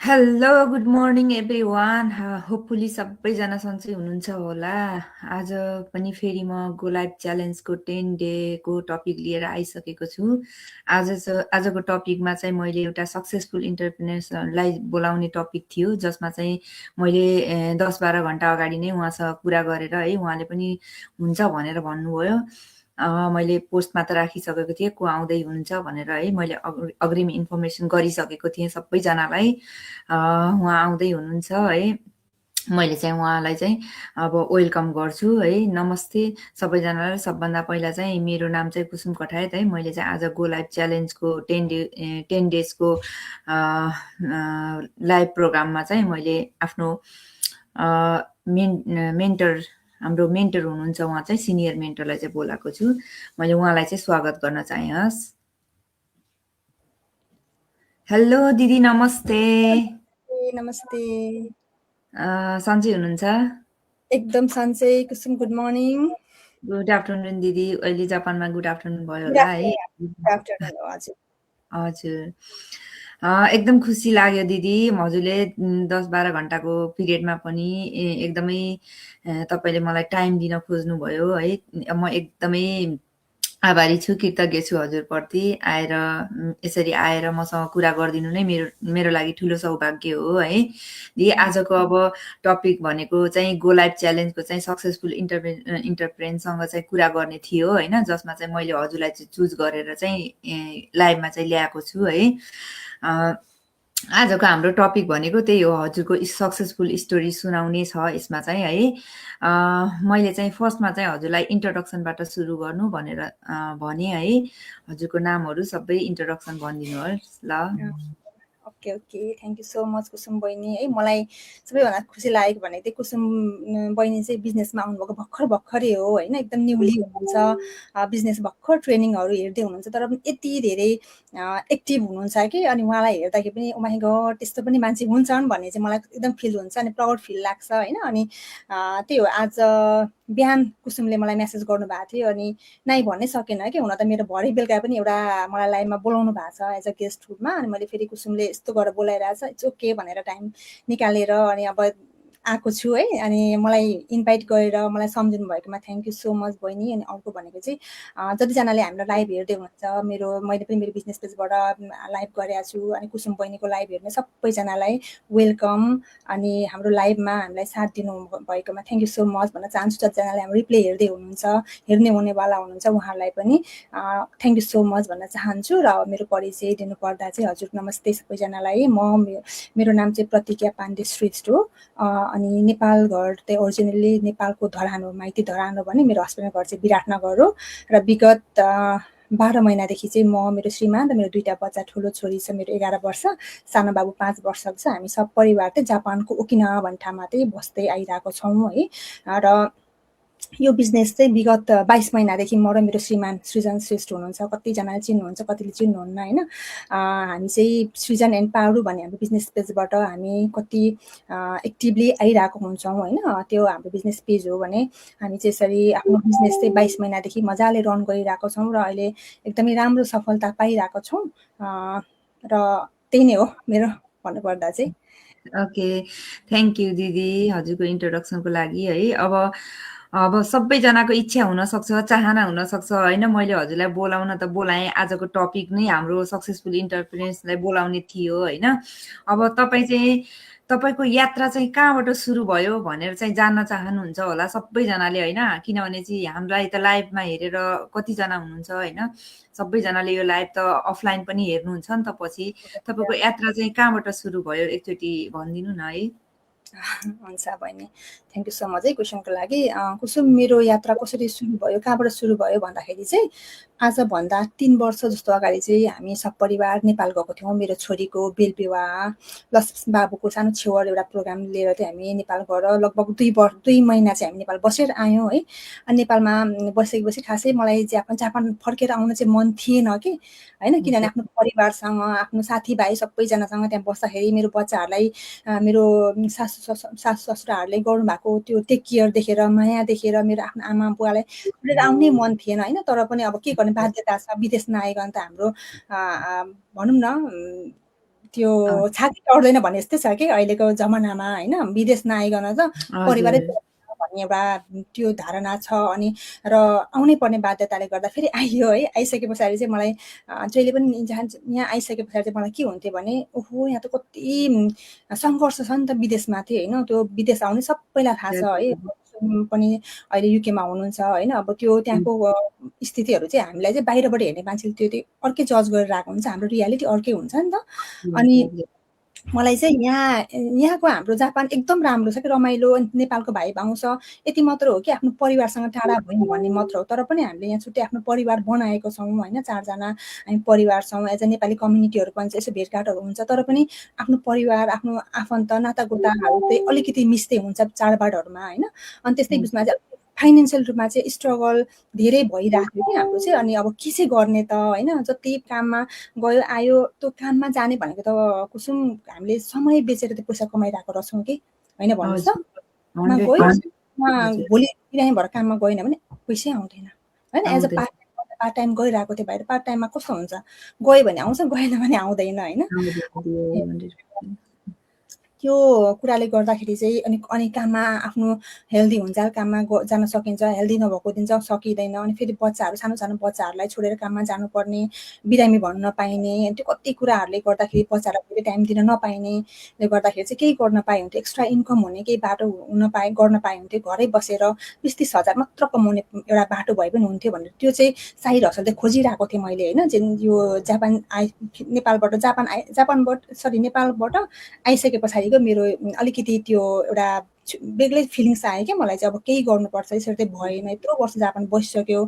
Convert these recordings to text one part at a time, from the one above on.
Hello good morning everyone hopefully सबैजना सन्चै हुनुहुन्छ होला। आज पनि फेरि म गो लाइफ च्यालेन्जको 10 डेको टपिक लिएर आइसकेको छु। आजको टपिकमा चाहिँ मैले एउटा सक्सेसफुल इन्टरप्रेन्योर्सलाई बोलाउने टपिक थियो, जसमा चाहिँ मैले 10-12 घन्टा अगाडि नै उहाँसँग कुरा गरेर है उहाँले पनि हुन्छ भनेर भन्नुभयो। मैले पोस्टमा त राखिसकेको थिएँ को आउँदै हुनुहुन्छ भनेर है, मैले अग्रिम इन्फर्मेसन गरिसकेको थिएँ सबैजनालाई। उहाँ आउँदै हुनुहुन्छ है। मैले चाहिँ उहाँलाई चाहिँ अब वेलकम गर्छु है। नमस्ते सबैजनालाई। सबभन्दा पहिला चाहिँ मेरो नाम चाहिँ कुसुम कठायत है। मैले चाहिँ आज गो लाइफ च्यालेन्जको 10 डेजको लाइभ प्रोग्राममा चाहिँ मैले आफ्नो मेन्टर, हाम्रो मेन्टर हुनुहुन्छ उहाँ चाहिँ सिनियर मेन्टरलाई चाहिँ बोलाएको छु। मैले उहाँलाई चाहिँ स्वागत गर्न चाहे। हस्, हेलो दिदी, नमस्ते। नमस्ते। सन्चै हुनुहुन्छ? एकदम सन्चै कुसुम, गुड मर्निङ। गुड आफ्टरनुन दिदी। अहिले जापानमा गुड आफ्टरनुन भयो गुड होला है? आफ्टरनुन हो हजुर। हजुर। एकदम खुसी लाग्यो दिदी, हजुरले 10-12 घन्टाको पिरियडमा पनि एकदमै तपाईँले मलाई टाइम दिन खोज्नुभयो है। म एकदमै आभारी छु, कृतज्ञ छु हजुरप्रति। आएर यसरी आएर मसँग कुरा गरिदिनु नै मेरो लागि ठुलो सौभाग्य हो है। दिदी, आजको अब टपिक भनेको चाहिँ गो लाइफ च्यालेन्जको चाहिँ सक्सेसफुल इन्टरप्रेनसँग चाहिँ कुरा गर्ने थियो होइन, जसमा चाहिँ मैले हजुरलाई चाहिँ चुज गरेर चाहिँ लाइभमा चाहिँ ल्याएको छु है। आजको हाम्रो टपिक भनेको त्यही हो, हजुरको सक्सेसफुल स्टोरी सुनाउने छ यसमा चाहिँ है। मैले चाहिँ फर्स्टमा चाहिँ हजुरलाई इन्ट्रोडक्सनबाट सुरु गर्नु भनेर भने है। हजुरको नामहरू सबै इन्ट्रोडक्सन भनिदिनुहोस् ल। Okay okay, thank you so much Kusum बहिनी है। मलाई सबैभन्दा खुसी लागेको भनेको चाहिँ कुसुम बहिनी चाहिँ बिजनेसमा आउनुभएको भर्खरै हो होइन। एकदम न्युली हुनुहुन्छ, बिजनेस भर्खर ट्रेनिङहरू हेर्दै हुनुहुन्छ, तर पनि यति धेरै एक्टिभ हुनुहुन्छ कि। अनि उहाँलाई हेर्दाखेरि पनि माइ गड त्यस्तो पनि मान्छे हुन्छन् भन्ने चाहिँ मलाई एकदम फिल हुन्छ अनि प्राउड फिल लाग्छ होइन। अनि त्यही हो, आज बिहान कुसुमले मलाई मेसेज गर्नुभएको थियो अनि नै भन्नै सकेन कि। हुन त मेरो भरे बेलुका पनि एउटा मलाई लाइभमा बोलाउनु भएको छ एज अ गेस्ट रूपमा। अनि मैले फेरि कुसुमले यस्तो गरेर बोलाइरहेछ, इट्स ओके भनेर टाइम निकालेर अनि अब आएको छु है। अनि मलाई इन्भाइट गरेर मलाई सम्झिनु भएकोमा थ्याङ्क यू सो मच बहिनी। अनि अर्को भनेको चाहिँ जतिजनाले हाम्रो लाइभ हेर्दै हुनुहुन्छ, मैले पनि मेरो बिजनेस पेजबाट लाइभ गरेको छु। अनि कुसुम बहिनीको लाइभ हेर्ने सबैजनालाई वेलकम। अनि हाम्रो लाइभमा हामीलाई साथ दिनु भएकोमा थ्याङ्क यू सो मच भन्न चाहन्छु। जतिजनाले हाम्रो रिप्ले हेर्दै हुनुहुन्छ, हेर्ने हुनेवाला हुनुहुन्छ, उहाँहरूलाई पनि थ्याङ्क यू सो मच भन्न चाहन्छु। र मेरो परिचय दिनुपर्दा चाहिँ हजुर नमस्ते सबैजनालाई। मेरो नाम चाहिँ प्रतिज्ञा पाण्डे श्रेष्ठ हो। अनि नेपाल घर चाहिँ ओरिजिनल्ली नेपालको धरान हो, माइती धरान हो भने मेरो हस्बेन्डको घर चाहिँ विराटनगर हो। र विगत 12 महिनादेखि चाहिँ म, मेरो श्रीमान र मेरो 2टा बच्चा, ठुलो छोरी छ मेरो 11 वर्ष, सानो बाबु 5 वर्षको छ, हामी सब परिवार चाहिँ जापानको ओकिनावा भन्ने ठाउँमा चाहिँ बस्दै आइरहेको छौँ है। र यो बिजनेस चाहिँ विगत 22 महिनादेखि म र मेरो श्रीमान सृजन श्रेष्ठ हुनुहुन्छ। कतिजनाले चिन्नुहुन्छ, कतिले चिन्नुहुन्न होइन। हामी चाहिँ सृजन एन्ड पारू भन्ने हाम्रो बिजनेस पेजबाट हामी कति एक्टिभली आइरहेको हुन्छौँ होइन। त्यो हाम्रो बिजनेस पेज हो भने हामी चाहिँ यसरी आफ्नो बिजनेस चाहिँ 22 महिनादेखि मजाले रन गरिरहेको छौँ र अहिले एकदमै राम्रो सफलता पाइरहेको छौँ। र त्यही नै हो मेरो भन्नुपर्दा चाहिँ। ओके, थ्याङ्क यू दिदी हजुरको इन्ट्रोडक्सनको लागि है। अब सबैजनाको इच्छा हुनसक्छ, चाहना हुनसक्छ होइन, मैले हजुरलाई बोलाउन त बोलाएँ, आजको टपिक नै हाम्रो सक्सेसफुल इन्टरप्रेन्योर्सलाई बोलाउने थियो होइन। अब तपाईँको यात्रा चाहिँ कहाँबाट सुरु भयो भनेर चाहिँ जान्न चाहनुहुन्छ होला सबैजनाले होइन। किनभने चाहिँ हामीलाई त लाइभमा हेरेर कतिजना हुनुहुन्छ होइन, सबैजनाले यो लाइभ त अफलाइन पनि हेर्नुहुन्छ नि त। पछि तपाईँको यात्रा चाहिँ कहाँबाट सुरु भयो एकचोटि भनिदिनु न है। हुन्छ बहिनी, थ्याङ्क यू सो मच है क्वेसनको लागि। कुसुम, मेरो यात्रा कसरी सुरु भयो, कहाँबाट सुरु भयो भन्दाखेरि चाहिँ आजभन्दा 3 वर्ष जस्तो अगाडि चाहिँ हामी सपरिवार नेपाल गएको थियौँ। मेरो छोरीको बेल विवाह प्लस बाबुको सानो छेवर एउटा प्रोग्राम लिएर चाहिँ हामी नेपाल गएर लगभग 2 महिना चाहिँ हामी नेपाल बसेर आयौँ है। अनि नेपालमा बसेपछि खासै मलाई जापान फर्केर आउन चाहिँ मन थिएन कि होइन। किनभने आफ्नो परिवारसँग, आफ्नो साथीभाइ सबैजनासँग त्यहाँ बस्दाखेरि मेरो बच्चाहरूलाई मेरो सासू ससुराहरूले गर्नुभएको त्यो टेक केयर देखेर, माया देखेर मेरो आफ्नो आमा बुवालाई छोडेर आउनै मन थिएन होइन। तर पनि अब के गर्ने, बाध्यता छ, विदेश नआइकन त हाम्रो भनौँ न त्यो छाती टर्दैन भने जस्तै छ कि अहिलेको जमानामा होइन, विदेश नआइकन त परिवारै हजुर भन्ने एउटा त्यो धारणा छ। अनि र आउनै पर्ने बाध्यताले गर्दा फेरि आइयो है। आइसके पछाडि चाहिँ मलाई जहिले पनि जहाँ यहाँ आइसके पछाडि चाहिँ मलाई के हुन्थ्यो भने ओहो यहाँ त कति सङ्घर्ष छ नि त विदेशमा चाहिँ होइन। त्यो विदेश आउने सबैलाई थाहा छ है। पनि अहिले युकेमा हुनुहुन्छ होइन। अब त्यो त्यहाँको स्थितिहरू चाहिँ हामीलाई चाहिँ बाहिरबाट हेर्ने मान्छेले त्यो चाहिँ अर्कै जज गरेर आएको हुन्छ, हाम्रो रियालिटी अर्कै हुन्छ नि त। अनि मलाई चाहिँ यहाँको हाम्रो जापान एकदम राम्रो छ कि रमाइलो। नेपालको भाइ आउँछ यति मात्र हो कि आफ्नो परिवारसँग टाढा भयौँ भन्ने मात्र हो। तर पनि हामीले यहाँ छुट्टै आफ्नो परिवार बनाएको छौँ होइन। 4 जना हामी परिवार छौँ। एज अ नेपाली कम्युनिटीहरू पनि यसो भेटघाटहरू हुन्छ। तर पनि आफ्नो परिवार, आफ्नो आफन्त नातागोताहरू चाहिँ अलिकति मिस्दै हुन्छ चाडबाडहरूमा होइन। अनि त्यस्तै बिचमा चाहिँ फाइनेन्सियल रूपमा चाहिँ स्ट्रगल धेरै भइरहेको थियो कि हाम्रो चाहिँ। अनि अब के चाहिँ गर्ने त होइन। जति काममा गयो आयो, त्यो काममा जाने भनेको त कुसुम हामीले समय बेचेर त्यो पैसा कमाइरहेको रहेछौँ कि होइन भन्नुहोस् त। काममा गयो भोलि बिरामी भएर काममा गएन भने पैसै आउँदैन होइन। एज अ पार्ट टाइम गइरहेको थियो बाहिर। पार्ट टाइममा कस्तो हुन्छ, गयो भने आउँछ, गएन भने आउँदैन होइन। त्यो कुराले गर्दाखेरि चाहिँ अनि काममा आफ्नो हेल्दी हुन्छ, काममा जान सकिन्छ। हेल्दी नभएको दिन चाहिँ सकिँदैन। अनि फेरि बच्चाहरू, सानो सानो बच्चाहरूलाई छोडेर काममा जानुपर्ने, बिरामी भन्नु नपाइने, त्यो कति कुराहरूले गर्दाखेरि बच्चालाई फेरि टाइम दिन नपाइनेले गर्दाखेरि चाहिँ केही गर्न पाए हुन्थ्यो। एक्स्ट्रा इन्कम हुने केही बाटो गर्न पाए हुन्थ्यो। घरै बसेर 20-30 हजार मात्र कमाउने एउटा बाटो भए पनि हुन्थ्यो भनेर त्यो चाहिँ साइड हसल चाहिँ खोजिरहेको थिएँ मैले होइन। यो नेपालबाट आइसके पछाडिको मेरो अलिकति त्यो एउटा बेग्लै फिलिङ्स आयो क्या मलाई चाहिँ। अब केही गर्नुपर्छ, यसरी चाहिँ भएन। यत्रो वर्ष जापान बसिसक्यो,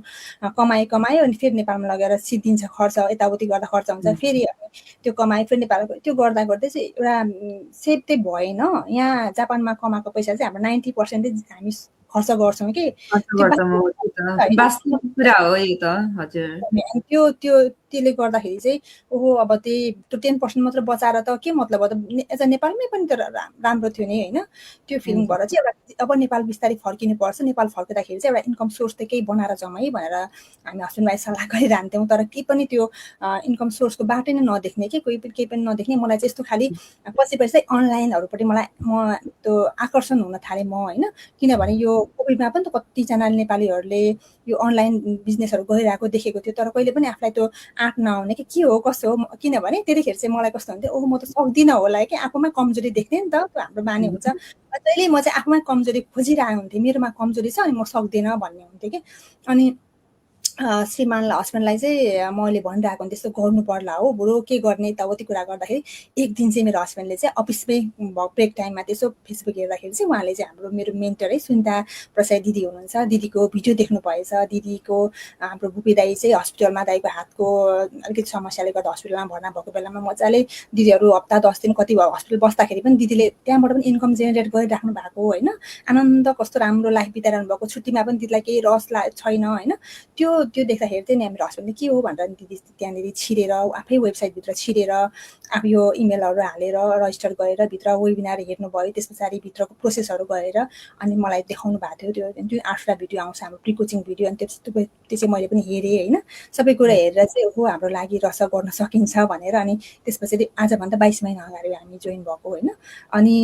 कमायो अनि फेरि नेपालमा लगेर सिद्धिन्छ, खर्च यताउति गर्दा खर्च हुन्छ। फेरि त्यो कमायो, फेरि नेपालको त्यो गर्दा गर्दै चाहिँ एउटा सेभ चाहिँ भएन। यहाँ जापानमा कमाएको पैसा चाहिँ हाम्रो 90% हामी खर्च गर्छौँ कि। वास्तविक कुरा हो यो त। हजुर त्यसले गर्दाखेरि चाहिँ ओहो अब त्यो 10% मात्र बचाएर त के मतलब हो त। एज अ नेपालमै पनि त राम्रो थियो नि होइन। त्यो फिलिङ भएर चाहिँ एउटा अब नेपाल बिस्तारै फर्किनुपर्छ। नेपाल फर्किँदाखेरि चाहिँ एउटा इन्कम सोर्स त केही बनाएर जाउँ है भनेर हामी हस्बेन्ड वाइफ सल्लाह गरिरहन्थ्यौँ। तर केही पनि त्यो इन्कम सोर्सको बाटो नै नदेख्ने कि, केही पनि नदेख्ने। मलाई चाहिँ यस्तो खालि पछि चाहिँ अनलाइनहरूपट्टि म त्यो आकर्षण हुन थालेँ म होइन। किनभने यो कोभिडमा पनि त कतिजना नेपालीहरूले यो अनलाइन बिजनेसहरू गरिरहेको देखेको थियो। तर कहिले पनि आफूलाई त्यो आँट नआउने कि के हो कसो हो। किनभने त्यतिखेर चाहिँ मलाई कस्तो हुन्थ्यो, ओहो म त सक्दिनँ होला कि, आफूमा कमजोरी देख्ने नि त, त्यो हाम्रो बानी हुन्छ। जहिले म चाहिँ आफूमा कमजोरी खोजिरहेको हुन्थेँ, मेरोमा कमजोरी छ अनि म सक्दिनँ भन्ने हुन्थ्यो कि। अनि श्रीमानलाई, हस्बेन्डलाई चाहिँ मैले भनिरहेको हुन्थेँ यस्तो गर्नु पर्ला हो, बरु के गर्ने यताउति कुरा गर्दाखेरि एक दिन चाहिँ मेरो हस्बेन्डले चाहिँ अफिसमै ब्रेक टाइममा त्यसो फेसबुक हेर्दाखेरि चाहिँ उहाँले चाहिँ मेरो मेन्टर है सुनिता प्रसाद दिदी हुनुहुन्छ, दिदीको भिडियो देख्नु भएछ। दिदीको हाम्रो भुपी दाई चाहिँ हस्पिटलमा, दाईको हातको अलिकति समस्याले गर्दा हस्पिटलमा भर्ना भएको बेलामा मजाले दिदीहरू हप्ता 10 दिन कति भयो हस्पिटल बस्दाखेरि पनि दिदीले त्यहाँबाट पनि इन्कम जेनेरेट गरिराख्नु भएको होइन। आनन्द कस्तो राम्रो लाइफ बिताइरहनु भएको। छुट्टीमा पनि दिदीलाई केही रस छैन होइन। त्यो देख्दाखेरि चाहिँ नि मेरो हस्बेन्डले के हो भनेर दिदी त्यहाँनिर छिरेर आफै वेबसाइटभित्र छिरेर आफू यो इमेलहरू हालेर रजिस्टर गरेर भित्र वेबिनार हेर्नुभयो। त्यस पछाडि भित्रको प्रोसेसहरू गरेर अनि मलाई देखाउनु भएको थियो। त्यो जुन 8वटा भिडियो आउँछ हाम्रो प्री कोचिङ भिडियो, अनि त्यो चाहिँ मैले पनि हेरेँ होइन। सबै कुरा हेरेर चाहिँ हो हाम्रो लागि रहेछ, गर्न सकिन्छ भनेर। अनि त्यस पछाडि आजभन्दा 22 महिना अगाडि हामी जोइन भएको होइन। अनि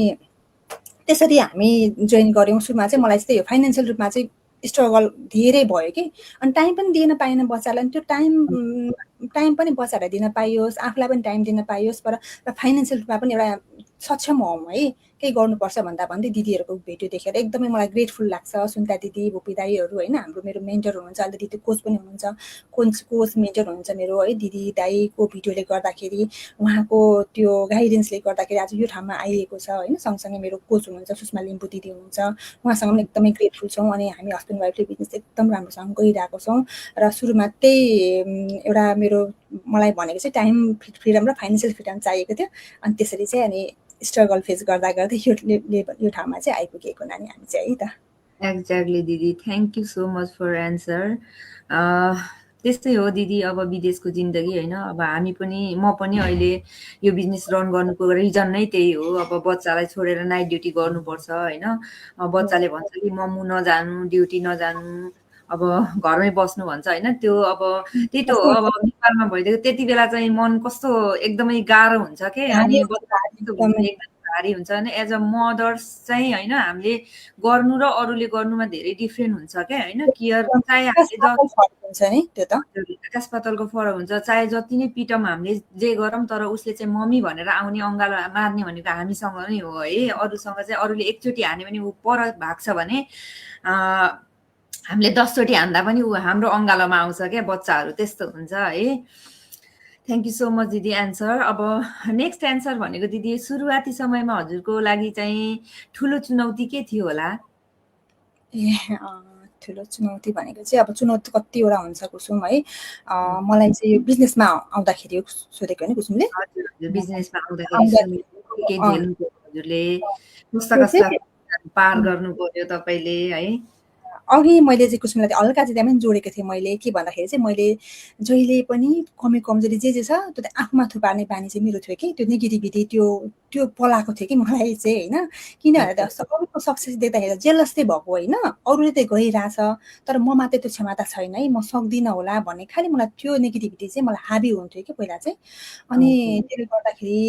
त्यसरी हामी जोइन गऱ्यौँ। सुरुमा चाहिँ मलाई चाहिँ फाइनेन्सियल रूपमा चाहिँ स्ट्रगल धेरै भयो कि। अनि टाइम पनि दिन पाएन बच्चालाई। त्यो टाइम पनि बच्चाहरूलाई दिन पाइयोस्, आफूलाई पनि टाइम दिन पाइयोस्। तर फाइनेन्सियल रूपमा पनि एउटा सक्षम हौँ है, केही गर्नुपर्छ भन्दै दिदीहरूको भिडियो देखेर एकदमै मलाई ग्रेटफुल लाग्छ। सुनिता दिदी, भुपी दाईहरू होइन, मेरो मेन्टर हुनुहुन्छ। अहिले दिदी कोच पनि हुनुहुन्छ, कोच मेन्टर हुनुहुन्छ मेरो है। दिदी दाईको भिडियोले गर्दाखेरि, उहाँको त्यो गाइडेन्सले गर्दाखेरि आज यो ठाउँमा आइएको छ होइन। सँगसँगै मेरो कोच हुनुहुन्छ सुषमा लिम्बू दिदी हुनुहुन्छ, उहाँसँग पनि एकदमै ग्रेटफुल छौँ। अनि हामी हस्बेन्ड वाइफले बिजनेस एकदम राम्रोसँग गइरहेको छौँ। र सुरुमा त्यही एउटा मलाई भनेको चाहिँ टाइम फ्रिडम र फाइनेन्सियल फ्रिडम चाहिएको थियो। अनि त्यसरी चाहिँ अनि स्ट्रगल फेस गर्दा गर्दै यो ठाउँमा चाहिँ आइपुगेको नानी हामी चाहिँ है त। एक्ज्याक्टली दिदी, thank you so much for answer. त्यस्तै हो दिदी, अब विदेशको जिन्दगी होइन। अब म पनि अहिले यो बिजनेस रन गर्नुको रिजन नै त्यही हो। अब बच्चालाई छोडेर नाइट ड्युटी गर्नुपर्छ होइन। बच्चाले भन्छ कि मम्मु नजानु, ड्युटी नजानु। अब घरमै बस्नु भन्छ होइन, त्यो अब त्यही त हो, अब नेपालमा भइदिएको त्यति बेला चाहिँ मन कस्तो एकदमै गाह्रो हुन्छ के, अनि भारी हुन्छ, भारी बच्चा एकदमै। एकदमै भारी हुन्छ होइन। एज अ मदर्स चाहिँ होइन हामीले गर्नु र अरूले गर्नुमा धेरै डिफ्रेन्ट हुन्छ क्या होइन। केयर चाहे आकाश हामीले पाताल फरक हुन्छ नि त्यो त। आकाश पातालको फरक हुन्छ। चाहे जति नै पिटौँ हामीले जे गरौँ, तर उसले चाहिँ मम्मी भनेर आउने अँगालो मार्ने भनेको हामीसँग नै हो है। अरूसँग चाहिँ अरूले एकचोटि हान्यो भने ऊ पर भाग्छ भने हामीले 10 चोटि हान्दा पनि ऊ हाम्रो अँगालोमा आउँछ क्या, बच्चाहरू त्यस्तो हुन्छ है। थ्याङ्क यू सो मच दिदी एन्सर। अब नेक्स्ट एन्सर भनेको दिदी, सुरुवाती समयमा हजुरको लागि चाहिँ ठुलो चुनौती के थियो होला? ए ठुलो चुनौती भनेको चाहिँ अब चुनौती कतिवटा हुन्छ कुसुम है। मलाई चाहिँ यो बिजनेसमा आउँदाखेरि सोधेको होइन कुसुमले? हजुर हजुर, बिजनेसमा आउँदाखेरि के अँ, झेल्नु पर्यो हजुरले, कस्ता त्यो कस्ता चाहिँ पार गर्नु पर्यो तपाईँले है? अघि मैले चाहिँ कुसुमलाई चाहिँ हल्का चाहिँ त्यहाँ पनि जोडेको थिएँ मैले, के भन्दाखेरि चाहिँ मैले जहिले पनि कमी कमजोरी जे छ त्यो चाहिँ आफूमा थुपार्ने बानी चाहिँ मेरो थियो कि, त्यो नेगेटिभिटी त्यो त्यो पलाएको थियो कि मलाई चाहिँ होइन। किनभने अरूको सक्सेस देख्दाखेरि जेलस चाहिँ भएको होइन, अरूले चाहिँ गरिरहेछ तर ममा चाहिँ त्यो क्षमता छैन है, म सक्दिनँ होला भन्ने खालि मलाई त्यो नेगेटिभिटी चाहिँ मलाई हाबी हुन्थ्यो कि पहिला चाहिँ। अनि त्यसले गर्दाखेरि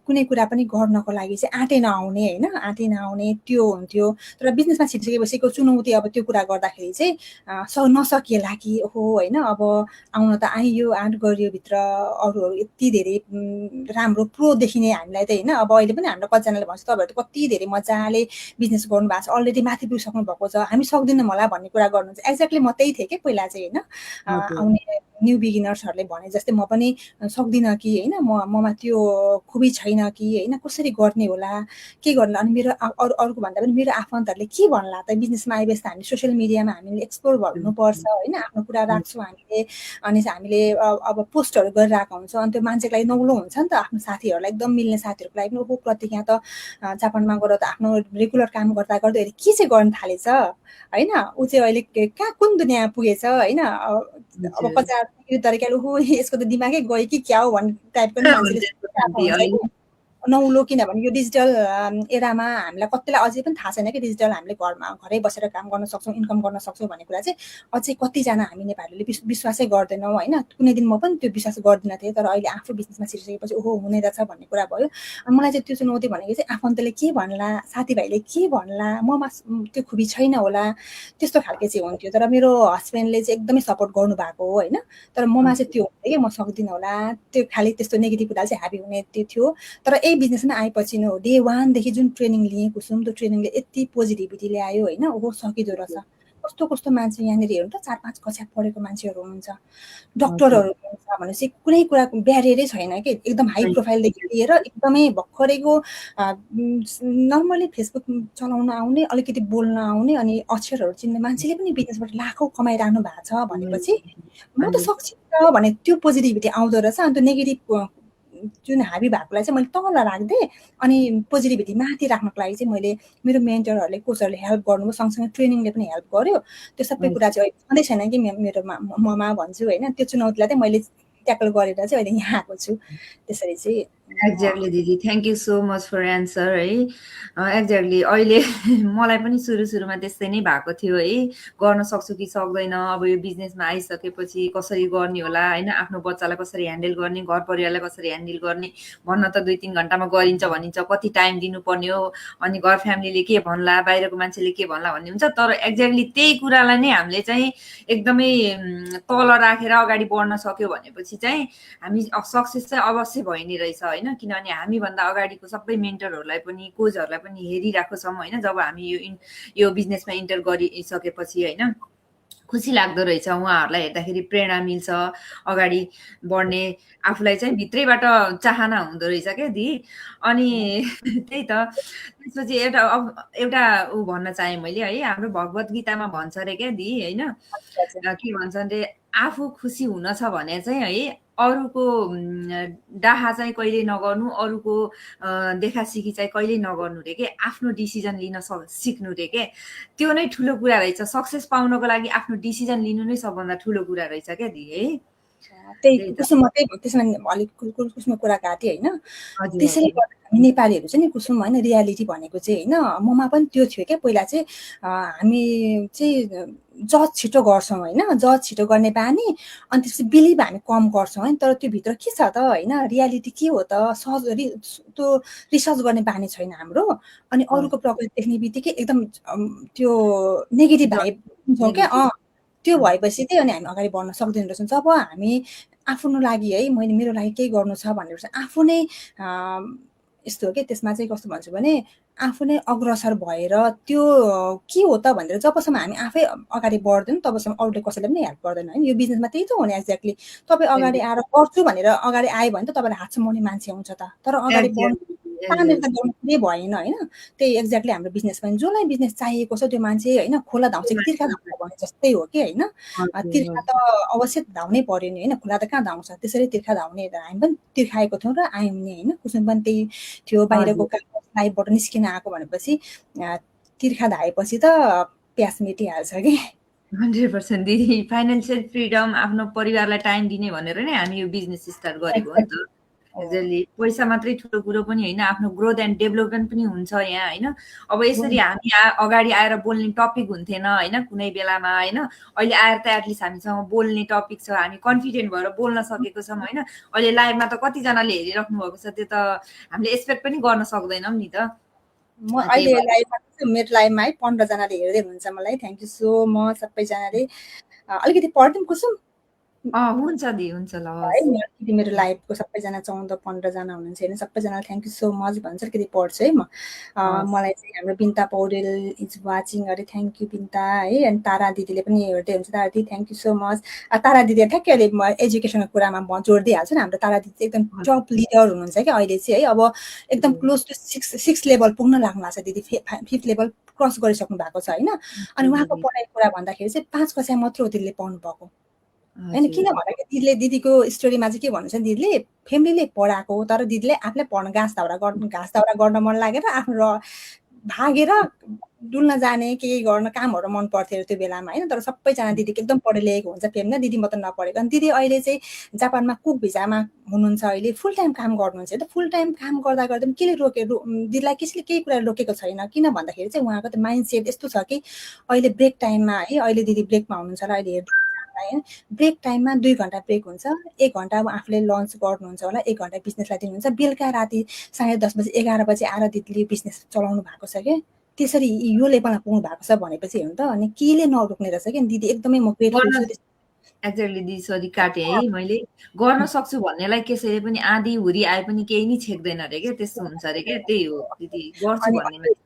कुनै कुरा पनि गर्नको लागि चाहिँ आँटे नआउने होइन, आँटे नआउने त्यो हुन्थ्यो। तर बिजनेसमा छिरिसकेपछिको चुनौती अब त्यो कुरा गर्दाखेरि चाहिँ नसकिएला कि ओहो होइन, अब आउन त आइयो, आँट गरियो भित्र अरूहरू यति धेरै राम्रो प्रो देखिने हामीलाई त होइन। अब अहिले पनि हाम्रो कतिजनाले भन्छ तपाईँहरू त कति धेरै मजाले बिजनेस गर्नु भएको छ, अलरेडी माथि पुगिसक्नु भएको छ, हामी सक्दैनौँ होला भन्ने कुरा गर्नुहुन्छ। एक्ज्याक्टली म त्यही थिएँ कि पहिला चाहिँ होइन। आउने न्यू बिगिनर्सहरूले भने जस्तै म पनि सक्दिनँ कि होइन, ममा त्यो खुबी छैन कि होइन, कसरी गर्ने होला, के गर्नु। अनि मेरो अरूको भन्दा पनि मेरो आफन्तहरूले के भन्ला त, बिजनेसमा आइबेस त हामी सोसियल मिडियामा हामीले एक्सप्लोर हुनुपर्छ होइन, आफ्नो कुरा राख्छौँ हामीले। अनि चाहिँ हामीले अब पोस्टहरू गरिरहेको हुन्छौँ, अनि त्यो मान्छेको लागि नौलो हुन्छ नि त, आफ्नो साथीहरूलाई एकदम मिल्ने साथीहरूको लागि पनि ओहो प्रति यहाँ त जापानमा गएर त आफ्नो रेगुलर काम गर्दा गर्दै अहिले के चाहिँ गर्न थालेछ होइन, ऊ चाहिँ अहिले कहाँ कुन दुनियाँ पुगेछ होइन। अब कतिजना तरिकाले ओहो यसको त दिमागै गयो कि क्या हो भन्ने टाइपको नि मान्छेले सोचिरहेको हुन्छ कि नौलो। किनभने यो डिजिटल एरामा हामीलाई कतिलाई अझै पनि थाहा छैन कि डिजिटल हामीले घरै बसेर काम गर्न सक्छौँ, इन्कम गर्न सक्छौँ भन्ने कुरा चाहिँ अझै कतिजना हामी नेपालीहरूले विश्वासै गर्दैनौँ होइन। कुनै दिन म पनि त्यो विश्वास गर्दिनँ थिएँ, तर अहिले आफ्नो बिजनेसमा छिरिसकेपछि ओहो हुने रहेछ भन्ने कुरा भयो। अनि मलाई चाहिँ त्यो चुनौती भनेको चाहिँ आफन्तले के भन्ला, साथीभाइले के भन्ला, ममा त्यो खुबी छैन होला, त्यस्तो खालके चाहिँ हुन्थ्यो। तर मेरो हस्बेन्डले चाहिँ एकदमै सपोर्ट गर्नुभएको हो होइन। तर ममा चाहिँ त्यो हुन्थ्यो कि म सक्दिनँ होला, त्यो खालि त्यस्तो नेगेटिभ कुरा चाहिँ हाबी हुने त्यो थियो। तर यही बिजनेसमा आएपछि नो डे वानदेखि जुन ट्रेनिङ लिएँ कुसुम, त्यो ट्रेनिङले यति पोजिटिभिटी ल्यायो होइन, ओहो सकिँदो रहेछ। कस्तो कस्तो मान्छे यहाँनिर हेर्नु त, 4-5 कक्षा पढेको मान्छेहरू हुनुहुन्छ, डक्टरहरू हुनुहुन्छ भनेपछि कुनै कुराको ब्यारियरै छैन कि, एकदम हाई प्रोफाइलदेखि लिएर एकदमै भर्खरैको नर्मली फेसबुक चलाउन आउने, अलिकति बोल्न आउने अनि अक्षरहरू चिन्ने मान्छेले पनि बिजनेसबाट लाखौँ कमाइरहनु भएको छ भनेपछि म त सक्छु त भने त्यो पोजिटिभिटी आउँदो रहेछ। अनि त्यो नेगेटिभ जुन हाबी भएकोलाई चाहिँ मैले तल राख्दिएँ, अनि पोजिटिभिटी माथि राख्नको लागि चाहिँ मैले मेरो मेन्टरहरूले कोचहरूले हेल्प गर्नुभयो, सँगसँगै ट्रेनिङले पनि हेल्प गर्यो। त्यो सबै कुरा चाहिँ अहिले छँदै छैन कि मेरोमा ममा भन्छु होइन। त्यो चुनौतीलाई चाहिँ मैले ट्याकल गरेर चाहिँ अहिले यहाँ आएको छु। त्यसरी चाहिँ एक्ज्याक्टली दिदी, thank you so much for answer है। एक्ज्याक्टली अहिले मलाई पनि सुरुमा त्यस्तै नै भएको थियो है, गर्न सक्छु कि सक्दैन, अब यो बिजनेसमा आइसकेपछि कसरी गर्ने होला होइन, आफ्नो बच्चालाई कसरी ह्यान्डल गर्ने, घर परिवारलाई कसरी ह्यान्डल गर्ने, भन्न त 2-3 घन्टामा गरिन्छ भनिन्छ, कति टाइम दिनुपर्ने हो, अनि घर फ्यामिलीले के भन्ला, बाहिरको मान्छेले के भन्ला भन्ने हुन्छ। तर एक्ज्याक्टली त्यही कुरालाई नै हामीले चाहिँ एकदमै तल राखेर अगाडि बढ्न सक्यो भनेपछि चाहिँ हामी सक्सेस चाहिँ अवश्य भइ नै रहेछ होइन। किनभने हामीभन्दा अगाडिको सबै मेन्टरहरूलाई पनि कोचहरूलाई पनि हेरिरहेको छौँ होइन। जब हामी यो बिजनेसमा इन्टर गरिसकेपछि होइन, खुसी लाग्दो रहेछ, उहाँहरूलाई हेर्दाखेरि प्रेरणा मिल्छ अगाडि बढ्ने, आफूलाई चाहिँ भित्रैबाट चाहना हुँदो रहेछ क्या दि। अनि त्यही त त्यसपछि एउटा ऊ भन्न चाहेँ मैले है, हाम्रो भगवत गीतामा भन्छ अरे क्या दि होइन, के भन्छ अरे आफू खुसी हुन छ भने चाहिँ है अरूको डाहा चाहिँ कहिले नगर्नु, अरूको देखासिखी चाहिँ कहिल्यै नगर्नु रे के, आफ्नो डिसिजन लिन सिक्नु रे के, त्यो नै ठुलो कुरा रहेछ। सक्सेस पाउनको लागि आफ्नो डिसिजन लिनु नै सबभन्दा ठुलो कुरा रहेछ क्या दि है। त्यही त्यही त। कुसुममा त्यही त्यसमा अलिक कुसुमको कुरा काटेँ होइन। हजुर, त्यसैले हजुर। गर्दा हामी नेपालीहरू चाहिँ नि कुसुम होइन रियालिटी भनेको चाहिँ होइन ममा पनि त्यो थियो क्या पहिला चाहिँ हामी चाहिँ जज छिटो गर्छौँ होइन जज छिटो गर्ने बानी अनि त्यसपछि बिलिभ हामी कम गर्छौँ होइन तर त्यो भित्र के छ त होइन रियालिटी के हो त त्यो रिसर्च गर्ने बानी छैन हाम्रो अनि अरूको प्रगति देख्ने बित्तिकै एकदम त्यो नेगेटिभ भाइब हुन्छौँ क्या नेगेटिभ। त्यो भएपछि चाहिँ अनि हामी अगाडि बढ्न सक्दैन रहेछौँ जब हामी आफ्नो लागि है मैले मेरो लागि केही गर्नु छ भनेर चाहिँ आफू नै यस्तो हो कि त्यसमा चाहिँ कस्तो भन्छु भने आफू नै अग्रसर भएर त्यो के हो त भनेर जबसम्म हामी आफै अगाडि बढ्दैन तबसम्म अरूले कसैले पनि हेल्प गर्दैन होइन यो बिजनेसमा त्यही त हो नि एक्ज्याक्टली तपाईँ अगाडि आएर गर्छु भनेर अगाडि आयो भने त तपाईँलाई हात समाउने मान्छे आउँछ त तर अगाडि बढ्नु तानेर त गर्नु केही भएन होइन त्यही एक्ज्याक्टली हाम्रो बिजनेसमा जसलाई बिजनेस चाहिएको छ त्यो मान्छे होइन खोला धाउँछ कि तिर्खा धाउँछ भने जस्तै हो कि होइन तिर्खा त अवश्य धाउनै पर्यो नि होइन खोला त कहाँ धाउँछ त्यसरी तिर्खा धाउने हामी पनि तिर्खाएको थियौँ र आयौँ नि होइन कुसुम पनि त्यही थियो बाहिरको लाइफबाट निस्किन आएको भनेपछि तिर्खा धाएपछि त प्यास मेटिहाल्छ कि 100% दिदी फाइनेन्सियल फ्रिडम आफ्नो परिवारलाई टाइम दिने भनेर नै हामी यो बिजनेस स्टार्ट गरेको हो नि त एक्ज्याक्टली पैसा मात्रै ठुलो कुरो पनि होइन आफ्नो ग्रोथ एन्ड डेभलपमेन्ट पनि हुन्छ यहाँ होइन अब यसरी हामी अगाडि आएर बोल्ने टपिक हुन्थेन होइन कुनै बेलामा होइन अहिले आएर त एटलिस्ट हामीसँग बोल्ने टपिक छ हामी कन्फिडेन्ट भएर बोल्न सकेको छौँ होइन अहिले लाइभमा त कतिजनाले हेरिराख्नु भएको छ त्यो त हामीले एक्सपेक्ट पनि गर्न सक्दैनौँ नि त म अहिले लाइभमा मेरो लाइभमा है 15 जनाले हेर्दै हुनुहुन्छ मलाई थ्याङ्क यू सो मच सबैजनाले अलिकति पढिदिउँ कुसुम हुन्छ दि हुन्छ ल है मेरो लाइभको सबैजना 14-15 जना हुनुहुन्छ होइन सबैजनालाई थ्याङ्क यू सो मच भन्छ अलिकति पढ्छु है म मलाई चाहिँ हाम्रो बिन्ता पौडेल इज वाचिङ अरे थ्याङ्क यू बिन्ता है अनि तारा दिदीले पनि हेर्दै हुन्छ तारा दिदी थ्याङ्क यू सो मच तारा दिदी ठ्याक्कै अहिले म एजुकेसनको कुरामा जोड दिइहाल्छु नि हाम्रो तारा दिदी एकदम टप लिडर हुनुहुन्छ क्या अहिले चाहिँ है अब एकदम क्लोज टु 6 लेभल पुग्न लाग्नु भएको छ दिदी 5th लेभल क्रस गरिसक्नु भएको छ होइन अनि उहाँको पढाइको कुरा भन्दाखेरि चाहिँ 5 कक्षा मात्र हो दिदीले पढ्नु भएको होइन किन भन्दाखेरि दिदीले दिदीको स्टोरीमा चाहिँ के भन्नुहुन्छ दिदीले फ्यामिलीले पढाएको तर दिदीले आफूले पढ्न घाँस दाउरा गर्न मन लागेर आफ्नो भागेर डुल्न जाने केही गर्न कामहरू मन पर्थ्यो त्यो बेलामा होइन तर सबैजना दिदीको एकदम पढे लेखेको हुन्छ फ्यामिली दिदी म त नपढेको अनि दिदी अहिले चाहिँ जापानमा कुक भिजामा हुनुहुन्छ अहिले फुल टाइम काम गर्नुहुन्छ त फुल टाइम काम गर्दा गर्दा पनि केले दिदीलाई कसैले केही कुरा रोकेको छैन किन भन्दाखेरि चाहिँ उहाँको त माइन्ड सेट यस्तो छ कि अहिले ब्रेक टाइममा है अहिले दिदी ब्रेकमा हुनुहुन्छ र अहिले होइन ब्रेक टाइममा 2 घन्टा ब्रेक हुन्छ 1 घन्टा अब आफूले लन्च गर्नुहुन्छ होला 1 घन्टा बिजनेसलाई दिनुहुन्छ बेलुका राति 10:30 बजे 11 बजे आएर दिदीले बिजनेस चलाउनु भएको छ क्या त्यसरी यो लेभलमा पुग्नु भएको छ भनेपछि हेर्नु त अनि केले नरोक्ने रहेछ क्या दिदी एकदमै म ग्रेटफुल छु एक्ज्याक्टली दिदी सरी काटेँ है मैले गर्न सक्छु भन्नेलाई कसैले पनि आँधी हुरी आए पनि केही नै छेक्दैन अरे क्या त्यस्तो हुन्छ अरे क्या त्यही हो दिदी गर्छु भन्ने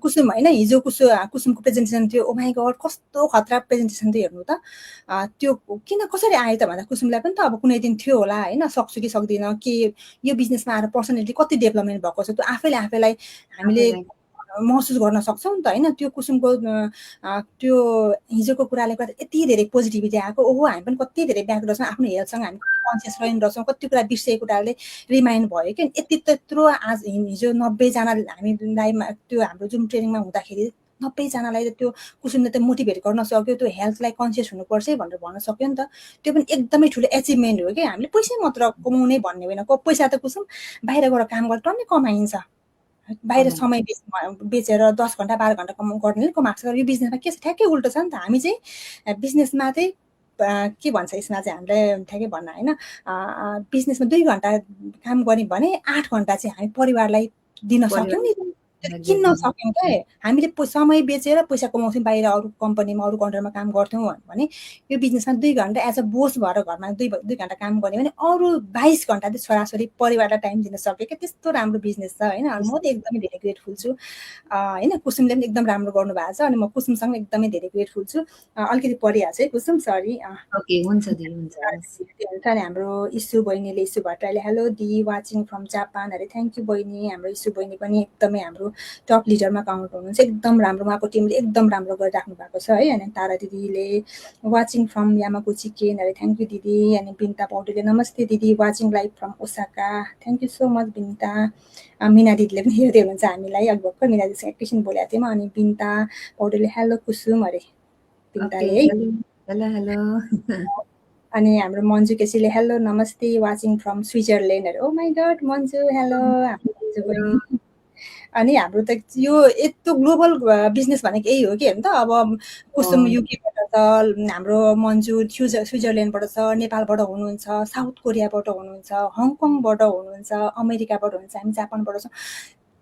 कुसुम होइन हिजो कुसुमको प्रेजेन्टेसन थियो ओ माई गड कस्तो खतरा प्रेजेन्टेसन थियो हेर्नु त त्यो किन कसरी आयो त भन्दा कुसुमलाई पनि त अब कुनै दिन थियो होला होइन सक्छु कि सक्दिनँ कि यो बिजनेसमा आएर पर्सनालिटी कति डेभलपमेन्ट भएको छ त्यो आफैले हामीले महसुस गर्न सक्छौँ नि त होइन त्यो कुसुमको त्यो हिजोको कुराले गर्दा यति धेरै पोजिटिभिटी आएको ओहो हामी पनि कति धेरै ब्याक रहेछौँ आफ्नो हेल्थसँग हामी कन्सियस रहेन रहेछौँ कति कुरा बिर्सेको कुराले रिमाइन्ड भयो क्या यति त्यत्रो आज हिजो 90जना हामी लाइभमा त्यो हाम्रो जुन ट्रेनिङमा हुँदाखेरि 90जनालाई त्यो कुसुमले त मोटिभेट गर्न सक्यो त्यो हेल्थलाई कन्सियस हुनुपर्छ भनेर भन्न सक्यो नि त त्यो पनि एकदमै ठुलो एचिभमेन्ट हो क्या हामीले पैसा मात्र कमाउने भन्ने होइन पैसा त कुसुम बाहिर गएर काम गरेर टन्नै कमाइन्छ बाहिर समय बेचेर 10 घन्टा 12 घन्टा गर्नेले कमाएको छ यो बिजनेसमा के छ ठ्याक्कै उल्टो छ नि त हामी चाहिँ बिजनेसमा चाहिँ के भन्छ यसमा चाहिँ हामीले ठ्याक्कै भन्न होइन बिजनेसमा 2 घन्टा काम गऱ्यौँ भने 8 घन्टा चाहिँ हामी परिवारलाई दिन सक्यौँ नि किन्न सक्यौँ क्या हामीले समय बेचेर पैसा कमाउँथ्यौँ बाहिर अरू कम्पनीमा अरू कन्ट्रीमा काम गर्थ्यौँ भने यो बिजनेसमा 2 घन्टा एज अ बोस भएर घरमा 2 घन्टा काम गर्ने भने अरू 22 घन्टा चाहिँ छोराछोरी परिवारलाई टाइम दिन सक्यो क्या त्यस्तो राम्रो बिजनेस छ होइन म त एकदमै धेरै ग्रेटफुल छु होइन कुसुमले पनि एकदम राम्रो गर्नुभएको छ अनि म कुसुमसँग एकदमै धेरै ग्रेटफुल छु अलिकति पढिहाल्छु है कुसुम सरी ओके हुन्छ दिदी हुन्छ अनि हाम्रो इस्यु बहिनीले इस्यु भट्टराईले हेलो दी वाचिङ फ्रम जापान अरे थ्याङ्क यू बहिनी हाम्रो इस्यु बहिनी पनि एकदमै हाम्रो टप लिडरमा काउन्ट हुनुहुन्छ एकदम राम्रो उहाँको टिमले एकदम राम्रो गरिराख्नु भएको छ है अनि तारा दिदीले वाचिङ फ्रम यामागुची केन अरे थ्याङ्क यू दिदी अनि बिन्ता पौडेलले नमस्ते दिदी watching live from Osaka thank you so much Binta Mina दिदीले पनि हेर्दै हुनुहुन्छ हामीलाई अघि भर्खर मिना दिदीसँग एकैछिन बोलेको थियौँ अनि बिन्ता पौडेलले हेलो कुसुम अरे बिन्ताले है हेलो हेलो अनि हाम्रो मन्जु केसीले हेलो नमस्ते वाचिङ फ्रम स्विजरल्यान्ड अरे। ओ माई गड मन्जु हेलो हाम्रो मन्जु बहिनी। अनि हाम्रो त यो यत्रो ग्लोबल बिजनेस भनेको यही हो कि होइन त। अब कुसुम युकेबाट छ, हाम्रो मन्जु स्विजरल्यान्डबाट छ, नेपालबाट हुनुहुन्छ, साउथ कोरियाबाट हुनुहुन्छ, हङकङबाट हुनुहुन्छ, अमेरिकाबाट हुनुहुन्छ, हामी जापानबाट छौँ।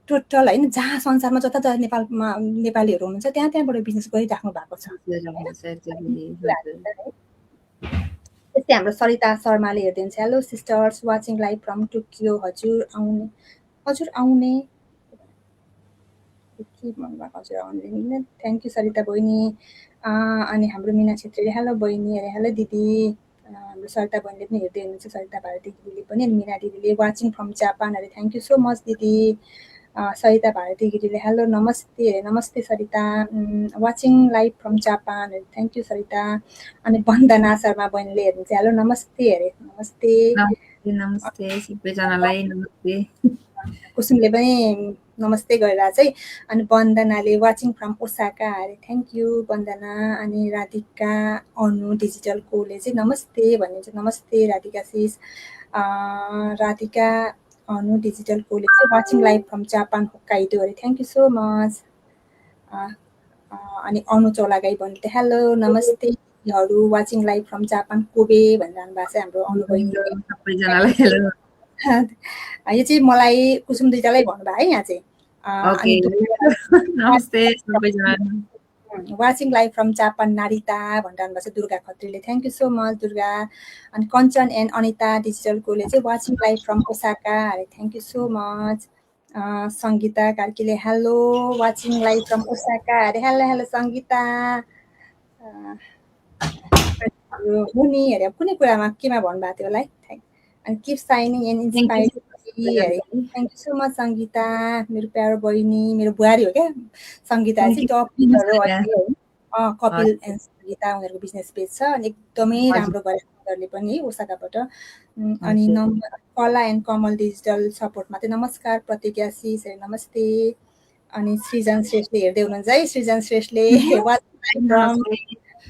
टोटल होइन जहाँ संसारमा जता जता नेपालमा नेपालीहरू हुनुहुन्छ त्यहाँ त्यहाँबाट बिजनेस गरिराख्नु भएको छ। त्यस्तै हाम्रो सरिता शर्माले हेरिदिनुहुन्छ hello sisters watching live from Tokyo. हजुर आउने के भन्नुभएको हजुर आउने। थ्याङ्क यू सरिता बहिनी। अनि हाम्रो मिना छेत्रीले हेलो बहिनी अरे हेलो दिदी। हाम्रो सरिता बहिनीले पनि हेर्दै हुनुहुन्छ, सरिता भारती दिदीले पनि। अनि मिना दिदीले वाचिङ फ्रम जापान अरे थ्याङ्क यू सो मच दिदी। सरिता भारती गिरीले हेलो नमस्ते अरे नमस्ते Sarita watching live from Japan अरे थ्याङ्क यू सरिता। अनि वन्दना शर्मा बहिनीले हेर्नुहुन्छ हेलो नमस्ते अरे नमस्ते। नमस्ते सबैजनालाई नमस्ते। कुसुमले पनि नमस्ते गरेर चाहिँ। अनि वन्दनाले वाचिङ फ्रम ओसाका अरे थ्याङ्क यू वन्दना। अनि राधिका अनु डिजिटल कोले चाहिँ नमस्ते भन्नुहुन्छ नमस्ते राधिका सिस। राधिका अनु डिजिटल कोले चाहिँ watching live from Japan Hokkaido अरे थ्याङ्क यू सो मच। अनि अनु चौलागाई बहिनीले हेलो नमस्ते watching live from Japan Kobe भनिरहनु भएको छ हाम्रो अनु बहिनी। सबैजनालाई हेलो। यो चाहिँ मलाई कुसुम दुईटालाई भन्नुभयो है यहाँ चाहिँ। नमस्ते सबैजनालाई। Watching live from Japan Narita भनिरहनु भएको छ दुर्गा खत्रीले thank you so much Durga. अनि कञ्चन एन्ड अनिता डिजिटल कोले चाहिँ वाचिङ लाइभ फ्रम ओसाका अरे thank you so much. Sangita कार्कीले hello watching live from Osaka अरे हेलो हेलो सङ्गीता। हुने अरे अब कुनै कुरामा केमा भन्नुभएको थियो होला है। अनि किप साइनिङ एन्ड इन्सपायर अरे thank you so much Sangeeta. मेरो प्यारो बहिनी मेरो बुहारी हो क्या सङ्गीता चाहिँ टप कपिल एन्ड सङ्गीता उनीहरूको बिजनेस पेज छ। अनि एकदमै राम्रो गरेको उनीहरूले पनि ओसाकाबाट। अनि कला एन्ड कमल डिजिटल सपोर्टमा चाहिँ नमस्कार प्रतिज्ञा सिस अरे नमस्ते। अनि सृजन श्रेष्ठले हेर्दै हुनुहुन्छ है सृजन श्रेष्ठले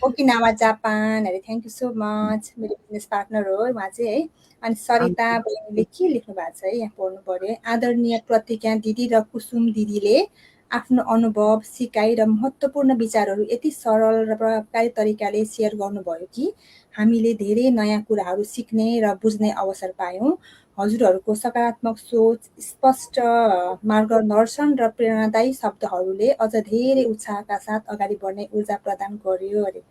ओकिनावा जापान अरे थ्याङ्क यू सो मच मेरो बिजनेस पार्टनर हो उहाँ चाहिँ है। अनि सरिता बहिनीले के लेख्नु भएको छ है यहाँ पढ्नु पर्यो। आदरणीय प्रतिज्ञा दिदी र कुसुम दिदीले आफ्नो अनुभव सिकाइ र महत्त्वपूर्ण विचारहरू यति सरल र प्रभावकारी तरिकाले सेयर गर्नुभयो कि हामीले धेरै नयाँ कुराहरू सिक्ने र बुझ्ने अवसर पायौँ। हजुरहरूको सकारात्मक सोच स्पष्ट मार्गदर्शन र प्रेरणादायी शब्दहरूले अझ धेरै उत्साहका साथ अगाडि बढ्ने ऊर्जा प्रदान गर्यो अरे।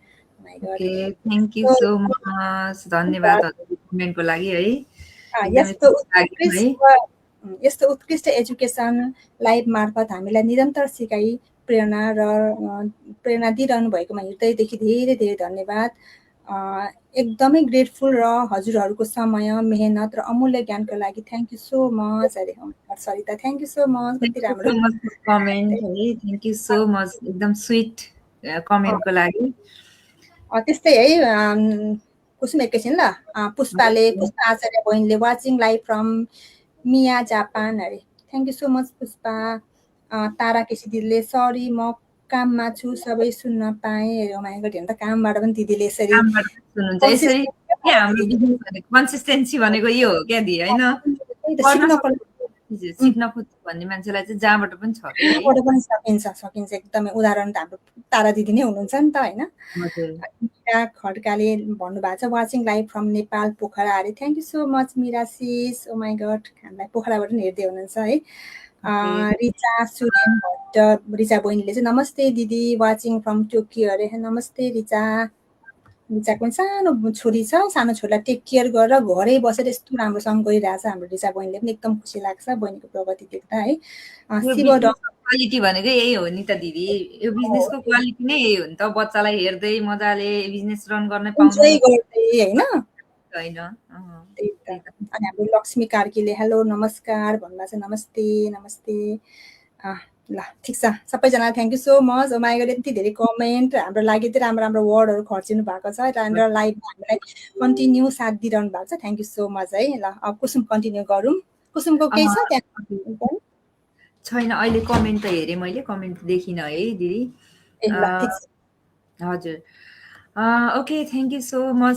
थ्याङ्क यू सो मच धन्यवाद कमेन्टको लागि है। यस्तो उत्कृष्ट एजुकेसन लाइभ मार्फत हामीलाई निरन्तर सिकाइ प्रेरणा दिइरहनु भएकोमा हृदयदेखि धेरै धेरै धन्यवाद। एकदमै ग्रेटफुल र हजुरहरूको समय मेहनत र अमूल्य ज्ञानको लागि थ्याङ्क यू सो मच अरे Sarita thank you so much. कति राम्रो कमेन्ट है थ्याङ्क यू सो मच एकदम स्विट कमेन्टको लागि। त्यस्तै है कुसुम एकैछिन ल। पुष्पा आचार्य बहिनीले watching live from Miya Japan अरे thank you so much Pushpa. Tara KC दिदीले सरी म काममा छु सबै सुन्न पाएँ अरे माइगड हेर्नु त कामबाट पनि दिदीले यसरी कन्सिस्टेन्सी भनेको यो हो क्या दि होइन सिक्न खोज्छु भन्ने मान्छेलाई चाहिँ जहाँबाट पनि छ सकिन्छ एकदमै। उदाहरण त हाम्रो तारा दिदी नै हुनुहुन्छ नि त होइन। मिरा खड्काले भन्नुभएको छ watching live from Nepal Pokhara अरे thank you so much Mira sis. Oh my god हामीलाई पोखराबाट पनि हेर्दै हुनुहुन्छ है। रिचा सुरेन भट्ट रिचा बहिनीले चाहिँ नमस्ते दिदी वाचिङ फ्रम टोकियो अरे नमस्ते रिचाको पनि सानो छोरी छ सानो छोरीलाई टेक केयर गरेर घरै बसेर यस्तो राम्रोसँग गरिरहेछ हाम्रो रिचा बहिनीले पनि एकदम खुसी लाग्छ बहिनीको प्रगति देख्दा है। क्वालिटी भनेको यही हो नि त दिदी यो बिजनेसको क्वालिटी नै यही हो नि त बच्चालाई हेर्दै मजाले बिजनेस रन गर्न पाउनु होइन। अनि हाम्रो लक्ष्मी कार्कीले हेलो नमस्कार भन्नुभएको छ नमस्ते नमस्ते। ल ठिक छ सबैजना थ्याङ्क यू सो मच। माइगड यति धेरै कमेन्ट हाम्रो लागि चाहिँ राम्रो राम्रो वर्डहरू खर्चिनु भएको छ र लाइभमा हामीलाई कन्टिन्यू साथ दिइरहनु भएको छ थ्याङ्क यू सो मच है। ल अब कुसुम कन्टिन्यू गरौँ। कुसुमको केही छ त्यहाँ छैन अहिले कमेन्ट त हेरेँ मैले कमेन्ट देखिनँ है दिदी। हजुर okay thank you so much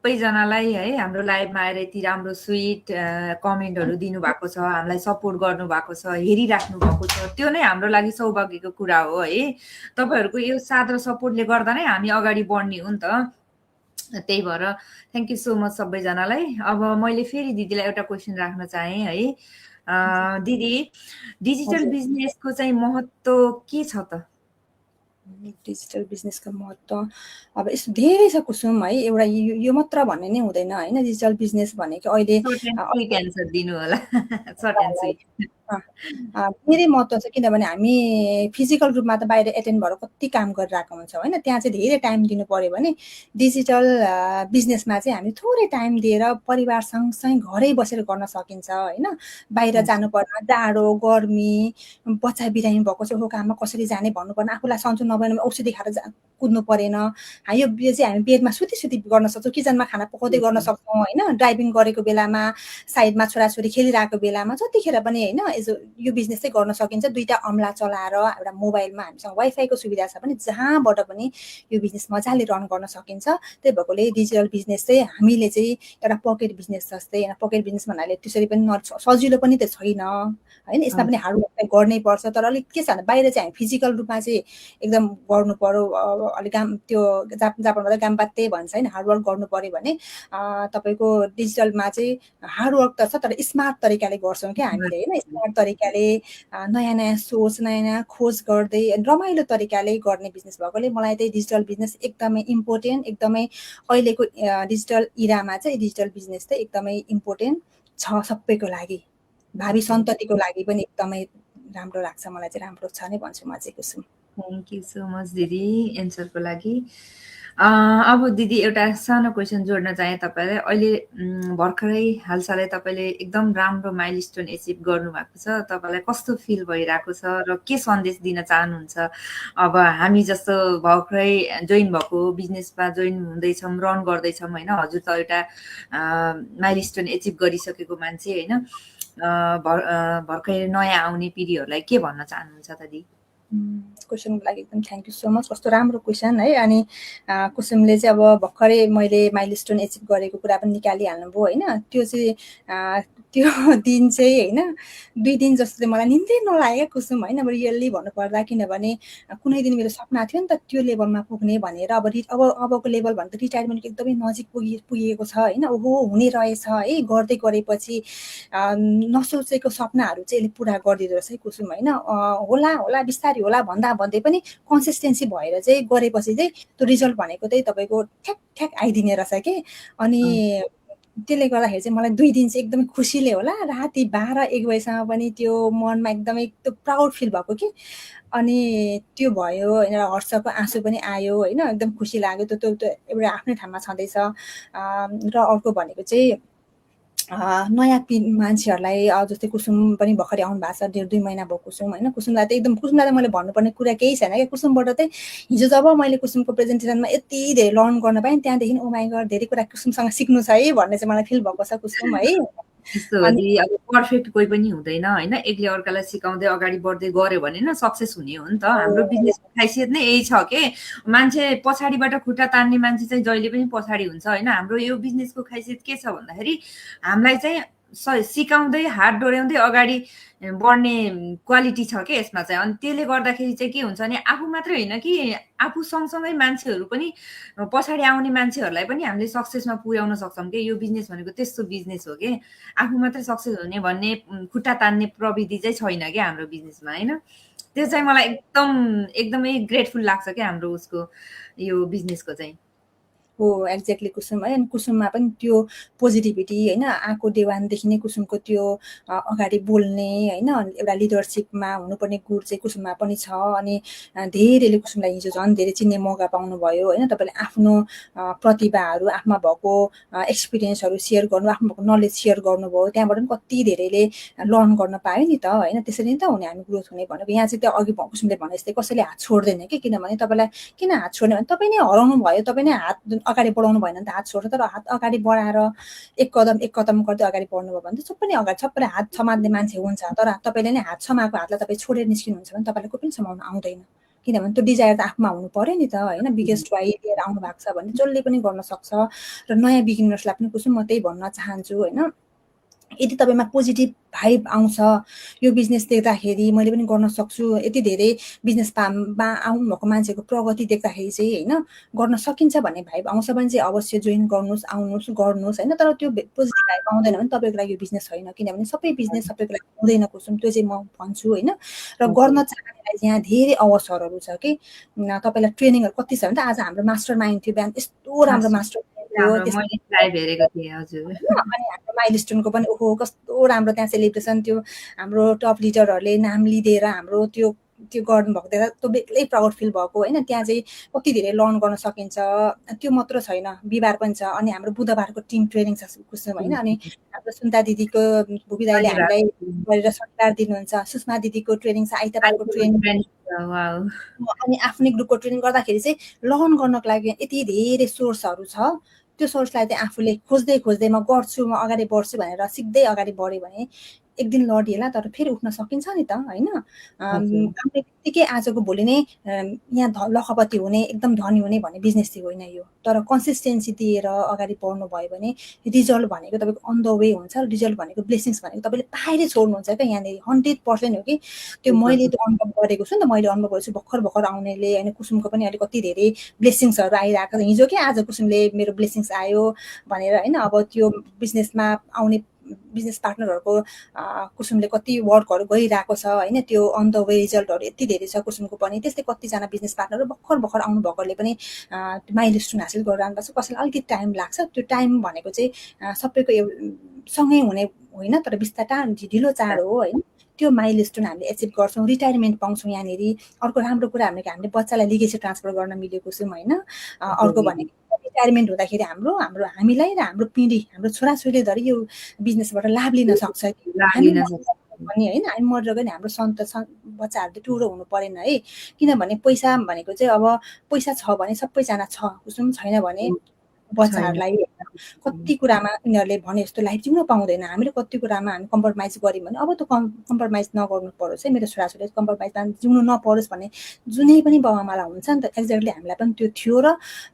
सबैजनालाई है हाम्रो लाइभमा आएर यति राम्रो स्विट कमेन्टहरू दिनुभएको छ, हामीलाई सपोर्ट गर्नुभएको छ, हेरिराख्नु भएको छ, त्यो नै हाम्रो लागि सौभाग्यको कुरा हो है। तपाईँहरूको यो साथ र सपोर्टले गर्दा नै हामी अगाडि बढ्ने हो नि त। त्यही भएर थ्याङ्क यू सो मच सबैजनालाई। अब मैले फेरि दिदीलाई एउटा क्वेसन राख्न चाहेँ है। दिदी, डिजिटल बिजनेसको चाहिँ महत्त्व के छ त? डिजिटल बिजनेसको महत्त्व अब यस्तो धेरै छ कुसुम है, एउटा यो मात्र भन्ने नै हुँदैन होइन। डिजिटल बिजनेस भनेको अहिले सर्ट एन्ड क्विक एन्सर दिनु होला। Short and sweet. धेरै महत्त्व छ, किनभने हामी फिजिकल रूपमा त बाहिर एटेन्ड भएर कति काम गरिरहेको हुन्छौँ होइन। त्यहाँ चाहिँ धेरै टाइम दिनु पऱ्यो भने डिजिटल बिजनेसमा चाहिँ हामी थोरै टाइम दिएर परिवार सँगसँगै घरै बसेर गर्न सकिन्छ होइन। बाहिर जानु पर्न, जाडो गर्मी, बच्चा बिरामी भएको छ, काममा कसरी जाने भन्नुपर्ने, आफूलाई सन्चो नभएन औषधि खाएर कुद्नु परेन। यो चाहिँ हामी बेडमा सुती सुती गर्न सक्छौँ, किचनमा खाना पकाउँदै गर्न सक्छौँ होइन। ड्राइभिङ गरेको बेलामा, साइडमा छोराछोरी खेलिरहेको बेलामा, जतिखेर पनि होइन यो बिजनेस चाहिँ गर्न सकिन्छ। दुईटा अम्ला चलाएर एउटा मोबाइलमा हामीसँग वाइफाईको सुविधा छ भने जहाँबाट पनि यो बिजनेस मजाले रन गर्न सकिन्छ। त्यही भएकोले डिजिटल बिजनेस चाहिँ हामीले चाहिँ एउटा पकेट बिजनेस जस्तै, पकेट बिजनेस भन्नाले त्यसरी पनि सजिलो पनि त छैन होइन। यसमा पनि हार्डवर्क गर्नै पर्छ। तर अलिक के छ भने बाहिर चाहिँ हामी फिजिकल रूपमा चाहिँ एकदम गर्नु पर्यो। अलिक त्यो जापानमा त गाम्बात्ते भन्छ होइन, हार्डवर्क गर्नु पर्यो भने तपाईँको डिजिटलमा चाहिँ हार्डवर्क त छ, तर स्मार्ट तरिकाले गर्छौँ क्या हामीले होइन। स्मार्ट तरिकाले नयाँ नयाँ सोच, नयाँ नयाँ खोज गर्दै रमाइलो तरिकाले गर्ने बिजनेस भएकोले मलाई चाहिँ डिजिटल बिजनेस एकदमै इम्पोर्टेन्ट, एकदमै अहिलेको डिजिटल इरामा चाहिँ डिजिटल बिजनेस चाहिँ एकदमै इम्पोर्टेन्ट छ सबैको लागि। भावी सन्ततिको लागि पनि एकदमै राम्रो लाग्छ मलाई चाहिँ, राम्रो छ नै भन्छु म चाहिँ कुसुम। थ्याङ्क यू सो मच दिदी एन्सरको लागि। अब दिदी एउटा सानो क्वेसन जोड्न चाहेँ तपाईँलाई। अहिले भर्खरै हालसालै तपाईँले एकदम राम्रो माइलस्टोन एचिभ गर्नुभएको छ, तपाईँलाई कस्तो फिल भइरहेको छ र के सन्देश दिन चाहनुहुन्छ? अब हामी जस्तो भर्खरै जोइन भएको बिजनेसमा जोइन हुँदैछौँ, रन गर्दैछौँ होइन, हजुर त एउटा माइलस्टोन एचिभ गरिसकेको मान्छे होइन, भर्खरै नयाँ आउने पिँढीहरूलाई के भन्न चाहनुहुन्छ त दिदी? क्वेसनको लागि एकदम थ्याङ्क यू सो मच। कस्तो राम्रो क्वेसन है। अनि कुसुमले चाहिँ अब भर्खरै मैले माइलस्टोन एचिभ गरेको कुरा पनि निकालिहाल्नुभयो होइन। त्यो चाहिँ त्यो दिन चाहिँ होइन 2 दिन जस्तो चाहिँ मलाई निन्दै नलाग्यो कुसुम होइन। अब रियल्ली भन्नुपर्दा, किनभने कुनै दिन मेरो सपना थियो नि त त्यो लेभलमा पुग्ने भनेर। अबको लेभल भनेको रिटायरमेन्टको एकदमै नजिक पुगेको छ होइन। ओहो हुने रहेछ है, गर्दै गरेपछि नसोचेको सपनाहरू चाहिँ यसले पुरा गरिदिँदो रहेछ है कुसुम होइन। होला बिस्तारै होला भन्दै पनि कन्सिस्टेन्सी भएर चाहिँ गरेपछि चाहिँ त्यो रिजल्ट भनेको चाहिँ तपाईँको ठ्याक ठ्याक आइदिने रहेछ कि। अनि त्यसले गर्दाखेरि चाहिँ मलाई 2 दिन चाहिँ एकदमै खुसीले होला, राति 12-1 बजीसम्म पनि त्यो मनमा एकदमै त्यो प्राउड फिल भएको कि। अनि त्यो भयो होइन, हर्षको आँसु पनि आयो होइन, एकदम खुसी लाग्यो। त्यो एउटा आफ्नै ठाउँमा छँदैछ। र अर्को भनेको चाहिँ नयाँ मान्छेहरूलाई जस्तै कुसुम पनि भर्खरै आउनु भएको छ, 1.5-2 महिना भयो कुसुम होइन। कुसुमलाई त मैले भन्नुपर्ने कुरा केही छैन क्या। कुसुमबाट चाहिँ हिजो जब मैले कुसुमको प्रेजेन्टेसनमा यति धेरै लर्न गर्न पाएँ, त्यहाँदेखि ओ माई गड धेरै कुरा कुसुमसँग सिक्नु छ है भन्ने चाहिँ मलाई फिल भएको छ कुसुम है। यस्तो हो दिदी, अब पर्फेक्ट कोही पनि हुँदैन होइन। एकले अर्कालाई सिकाउँदै अगाडि बढ्दै गऱ्यो भने न सक्सेस हुने हो नि त। हाम्रो बिजनेसको खासियत नै यही छ के, मान्छे पछाडिबाट खुट्टा तान्ने मान्छे चाहिँ जहिले पनि पछाडि हुन्छ होइन। हाम्रो यो बिजनेसको खासियत के छ भन्दाखेरि हामीलाई चाहिँ सिकाउँदै हात डोर्याउँदै अगाडि बढ्ने क्वालिटी छ कि यसमा चाहिँ। अनि त्यसले गर्दाखेरि चाहिँ के हुन्छ भने आफू मात्रै होइन कि, आफू सँगसँगै मान्छेहरू पनि, पछाडि आउने मान्छेहरूलाई पनि हामीले सक्सेसमा पुर्याउन सक्छौँ कि। यो बिजनेस भनेको त्यस्तो बिजनेस हो कि आफू मात्रै सक्सेस हुने भन्ने खुट्टा तान्ने प्रविधि चाहिँ छैन क्या हाम्रो बिजनेसमा होइन। त्यो चाहिँ मलाई एकदमै ग्रेटफुल लाग्छ क्या हाम्रो उसको यो बिजनेसको चाहिँ। हो एक्ज्याक्टली कुसुम है। अनि कुसुममा पनि त्यो पोजिटिभिटी होइन आँको देवानदेखि नै कुसुमको त्यो अगाडि बोल्ने होइन एउटा लिडरसिपमा हुनुपर्ने गुण चाहिँ कुसुममा पनि छ। अनि धेरैले कुसुमलाई हिजो झन् धेरै चिन्ने मौका पाउनुभयो होइन। तपाईँले आफ्नो प्रतिभाहरू, आफ्मा भएको एक्सपिरियन्सहरू सेयर गर्नु, आफ्नो भएको नलेज सेयर गर्नुभयो, त्यहाँबाट पनि कति धेरैले लर्न गर्न पायो नि त होइन। त्यसरी नै त हुने हामी ग्रोथ हुने भनेको। यहाँ चाहिँ त्यो अघि कुसुमले भने जस्तै कसैले हात छोड्दैन कि, किनभने तपाईँलाई किन हात छोड्ने भने तपाईँ नै हराउनु भयो, तपाईँ नै हात अगाडि बढाउनु भएन नि त हात छोड्छ। तर हात अगाडि बढाएर एक कदम गर्दै अगाडि बढ्नुभयो भने त सबै नै अगाडि, सबैले हात समात्ने मान्छे हुन्छ। तर तपाईँले नै हात समाएको हातलाई तपाईँ छोडेर निस्किनुहुन्छ भने तपाईँलाई कोही पनि समाउन आउँदैन किनभने त्यो डिजायर त आफूमा हुनु पर्यो नि त होइन। बिगेस्ट वाइ लिएर आउनु भएको छ भने जसले पनि गर्न सक्छ। र नयाँ बिगिनर्सलाई पनि कुसुम म त्यही भन्न चाहन्छु होइन, यदि तपाईँमा पोजिटिभ भाइब आउँछ, यो बिजनेस देख्दाखेरि मैले पनि गर्न सक्छु, यति धेरै बिजनेसमा आउनुभएको मान्छेको प्रगति देख्दाखेरि चाहिँ होइन गर्न सकिन्छ भन्ने भाइब आउँछ भने चाहिँ अवश्य जोइन गर्नुहोस्, आउनुहोस्, गर्नुहोस् होइन। तर त्यो पोजिटिभ भाइब आउँदैन भने तपाईँको लागि यो बिजनेस होइन, किनभने सबै बिजनेस सबैको लागि हुँदैन कुसुम, त्यो चाहिँ म भन्छु होइन। र गर्न चाहनेलाई यहाँ धेरै अवसरहरू छ कि तपाईँलाई ट्रेनिङहरू कति छ भने त आज हाम्रो मास्टर माइन्ड थियो, बिहान यस्तो राम्रो मास्टर थियो, मैले लाइभ हेरेको थिएँ हजुर। अनि हाम्रो माइलस्टोनको पनि ओहो कस्तो राम्रो त्यहाँ सेलिब्रेसन, त्यो हाम्रो टप लिडरहरूले नाम लिदिएर हाम्रो त्यो त्यो गर्नुभएको देख्दा त्यो बेग्लै प्राउड फिल भएको होइन। त्यहाँ चाहिँ कति धेरै लर्न गर्न सकिन्छ। त्यो मात्र छैन, बिहिबार पनि छ, अनि हाम्रो बुधबारको टिम ट्रेनिङ छ कुसुम होइन। अनि हाम्रो सुन्ता दिदीको भुबी दाइले हामीलाई गरेर शनिबार दिनुहुन्छ, सुषमा दिदीको ट्रेनिङ छ आइतबारको ट्रेनिङ, अनि आफ्नै ग्रुपको ट्रेनिङ गर्दाखेरि चाहिँ लर्न गर्नको लागि यति धेरै सोर्सहरू छ। त्यो सोर्सलाई चाहिँ आफूले खोज्दै खोज्दै म गर्छु, म अगाडि बढ्छु भनेर सिक्दै अगाडि बढ्यो भने एक दिन लडिएला तर फेरि उठ्न सकिन्छ नि त होइन। हामीले त्यतिकै आजको भोलि नै यहाँ लखपति हुने, एकदम धनी हुने भन्ने बिजनेस चाहिँ होइन यो। तर कन्सिस्टेन्सी दिएर अगाडि बढ्नु भयो भने रिजल्ट भनेको तपाईँको अन द वे हुन्छ। रिजल्ट भनेको ब्लेसिङ्स भनेको तपाईँले पाएरै छोड्नुहुन्छ क्या यहाँनिर, 100% हो कि। त्यो मैले त्यो अनुभव गरेको छु नि त, मैले अनुभव गरेको छु भर्खर भर्खर आउनेले होइन। कुसुमको पनि अहिले कति धेरै ब्लेसिङ्सहरू आइरहेको छ। हिजो क्या आज कुसुमले मेरो ब्लेसिङ्स आयो भनेर होइन। अब त्यो बिजनेसमा आउने बिजनेस पार्टनरहरूको कुसुमले कति वर्कहरू गरिरहेको छ होइन। त्यो अन द वे रिजल्टहरू यति धेरै छ कुसुमको पनि। त्यस्तै कतिजना बिजनेस पार्टनरहरू भर्खर भर्खर आउनुभएकोले पनि माइलस्टोन हासिल गरिरहनु भएको छ। कसैलाई अलिकति टाइम लाग्छ, त्यो टाइम भनेको चाहिँ सबैको सँगै हुने होइन, तर बिस्तारै ढिलो चाँडो हो होइन। त्यो माइलस्टोन हामीले एचिभ गर्छौँ, रिटायरमेन्ट पाउँछौँ यहाँनिर। अर्को राम्रो कुरा भनेको हामीले बच्चालाई लिगेसी ट्रान्सफर गर्न मिलेको छौँ होइन। अर्को भनेको रिटायरमेन्ट हुँदाखेरि हामीलाई र हाम्रो पिँढी, हाम्रो छोराछोरीले धरि यो बिजनेसबाट लाभ लिन सक्छ कि हामी पनि होइन। हामी मरेर गयो भने हाम्रो बच्चाहरूले टुरो हुनु परेन है। किनभने पैसा भनेको चाहिँ अब पैसा छ भने सबैजना छ, कुसुम छैन भने बच्चाहरूलाई कति कुरामा यिनीहरूले भने जस्तो लाइफ जिउन पाउँदैन। हामीले कति कुरामा हामी कम्प्रोमाइज गऱ्यौँ भने अब त कम्प्रोमाइज नगर्नु परोस् है, मेरो छोराछोरीले कम्प्रोमाइजमा जिउनु नपरोस् भन्ने जुनै पनि बाउआमालाई हुन्छ नि त। एक्ज्याक्टली हामीलाई पनि त्यो थियो। र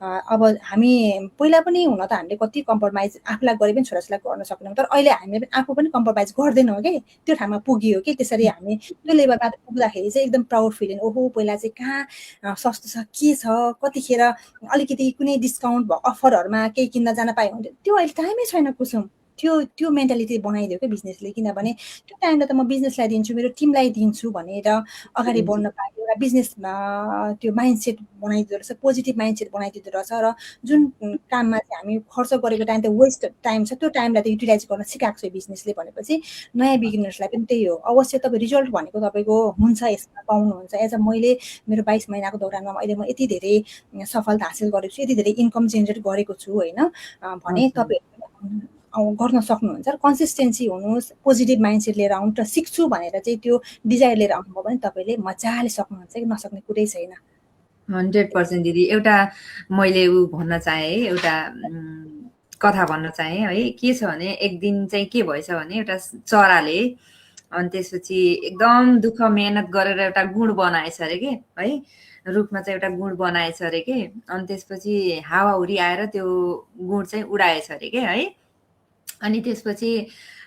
अब हामी पहिला पनि हुन त हामीले कति कम्प्रोमाइज आफूलाई गरे पनि छोराछोरीलाई गर्न सक्दैनौँ, तर अहिले हामीले आफू पनि कम्प्रोमाइज गर्दैनौँ कि त्यो ठाउँमा पुगियो कि। त्यसरी हामी त्यो लेभलमा पुग्दाखेरि चाहिँ एकदम प्राउड फिल हुने, ओहो पहिला चाहिँ कहाँ सस्तो छ, के छ, कतिखेर अलिकति कुनै डिस्काउन्ट अफरहरूमा केही किन्न जान पायो भने त्यो अहिले टाइमै छैन कुसुम। त्यो मेन्टालिटी बनाइदियो क्या बिजनेसले। किनभने त्यो टाइमलाई त म बिजनेसलाई दिन्छु, मेरो टिमलाई दिन्छु भनेर अगाडि बढ्न पायो। एउटा बिजनेसमा त्यो माइन्डसेट बनाइदिँदो रहेछ, पोजिटिभ माइन्डसेट बनाइदिँदो रहेछ। र जुन काममा चाहिँ हामी खर्च गरेको टाइम त वेस्ट टाइम छ, त्यो टाइमलाई त युटिलाइज गर्न सिकाएको छ बिजनेसले भनेपछि नयाँ बिगिनर्सलाई पनि त्यही हो। अवश्य तपाईँ रिजल्ट भनेको तपाईँको हुन्छ, यसमा पाउनुहुन्छ। एज अ मैले मेरो 22 महिनाको दौरानमा अहिले म यति धेरै सफलता हासिल गरेको छु, यति धेरै इन्कम जेनेरेट गरेको छु होइन भने तपाईँ गर्न सक्नुहुन्छ। र कन्सिस्टेन्सी हुनुहोस्, पोजिटिभ माइन्डसेट लिएर आउनु र सिक्छु भनेर चाहिँ त्यो डिजायर लिएर आउनुभयो भने तपाईँले मजाले सक्नुहुन्छ कि नसक्ने कुरै छैन। 100% दिदी। एउटा मैले भन्न चाहेँ है, एउटा कथा भन्न चाहेँ है। के छ भने एक दिन चाहिँ के भएछ भने एउटा चराले अनि त्यसपछि एकदम दुःख मेहनत गरेर एउटा गुँड बनाएछ अरे के है। रुखमा चाहिँ एउटा गुँड बनाएछ अरे के। अनि त्यसपछि हावाहुरी आएर त्यो गुँड चाहिँ उडाएछ अरे के है। अनि त्यसपछि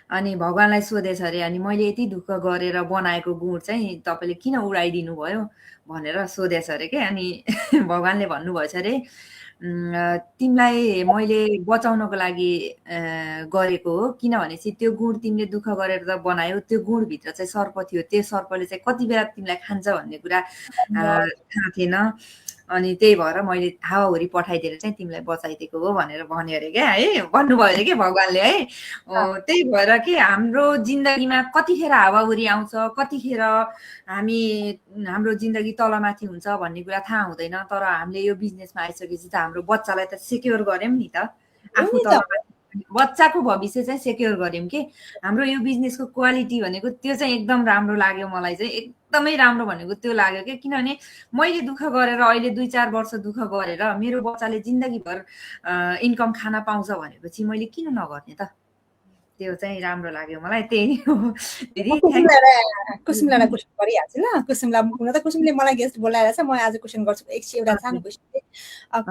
अनि भगवानलाई सोधेछ अरे, अनि मैले यति दुःख गरेर बनाएको गुँड चाहिँ तपाईँले किन उडाइदिनु भयो भनेर सोधेछ अरे के। अनि भगवानले भन्नुभएछ अरे, तिमीलाई मैले बचाउनको लागि गरेको हो, किनभने चाहिँ त्यो गुँड तिमीले दुःख गरेर त बनायो, त्यो गुँडभित्र चाहिँ सर्प थियो, त्यो सर्पले चाहिँ कति बेला तिमीलाई खान्छ भन्ने कुरा थाहा थिएन। अनि त्यही भएर मैले हावाहुरी पठाइदिएर चाहिँ तिमीलाई बचाइदिएको हो भनेर भन्यो अरे क्या है, भन्नुभयो अरे कि भगवानले है। त्यही भएर कि हाम्रो जिन्दगीमा कतिखेर हावाहुरी आउँछ, कतिखेर हाम्रो जिन्दगी तलमाथि हुन्छ भन्ने कुरा थाहा हुँदैन। तर हामीले यो बिजनेसमा आइसकेपछि त हाम्रो बच्चालाई त सेक्योर गर्यौँ नि त, आफू तलमाथि बच्चाको भविष्य चाहिँ सेक्योर गर्यौँ कि। हाम्रो यो बिजनेसको क्वालिटी भनेको त्यो चाहिँ एकदम राम्रो लाग्यो मलाई चाहिँ, एकदमै राम्रो भनेको त्यो लाग्यो कि। किनभने मैले दुःख गरेर अहिले 2-4 वर्ष दुःख गरेर मेरो बच्चाले जिन्दगीभर इन्कम खान पाउँछ भनेपछि मैले किन नगर्ने त। त्यो चाहिँ राम्रो लाग्यो मलाई, त्यही नै हो दिदी। कुसुमलाई क्वेसन गरिहाल्छु ल। कुसुमलाई हुन त कुसुमले मलाई गेस्ट बोलाएर छ, म आज क्वेसन गर्छु एउटा सानो क्वेसन।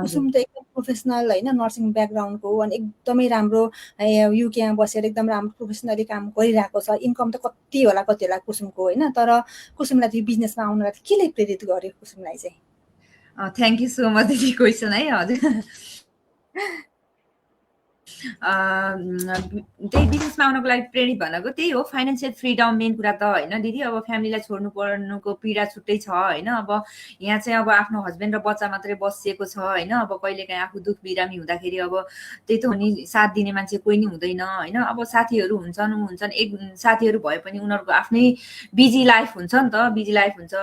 कुसुम त एकदम प्रोफेसनल होइन, नर्सिङ ब्याकग्राउन्डको हो अनि एकदमै राम्रो युकेमा बसेर एकदम राम्रो प्रोफेसनली काम गरिरहेको छ। इन्कम त कति होला कुसुमको होइन, तर कुसुमलाई त्यो बिजनेसमा आउनलाई केले प्रेरित गर्यो कुसुमलाई चाहिँ? थ्याङ्क यू सो मच दिदी क्वेसन है। हजुर त्यही बिजनेसमा आउनको लागि प्रेरित भनेको त्यही हो, फाइनेन्सियल फ्रिडम मेन कुरा त होइन दिदी। अब फ्यामिलीलाई छोड्नु पर्नुको पीडा छुट्टै छ होइन। अब यहाँ चाहिँ अब आफ्नो हस्बेन्ड र बच्चा मात्रै बसिएको छ होइन। अब कहिलेकाहीँ आफू दुख बिरामी हुँदाखेरि अब त्यही त हो नि, साथ दिने मान्छे कोही नि हुँदैन होइन। अब साथीहरू हुन्छन् एक साथीहरू भए पनि उनीहरूको आफ्नै बिजी लाइफ हुन्छ नि त, बिजी लाइफ हुन्छ।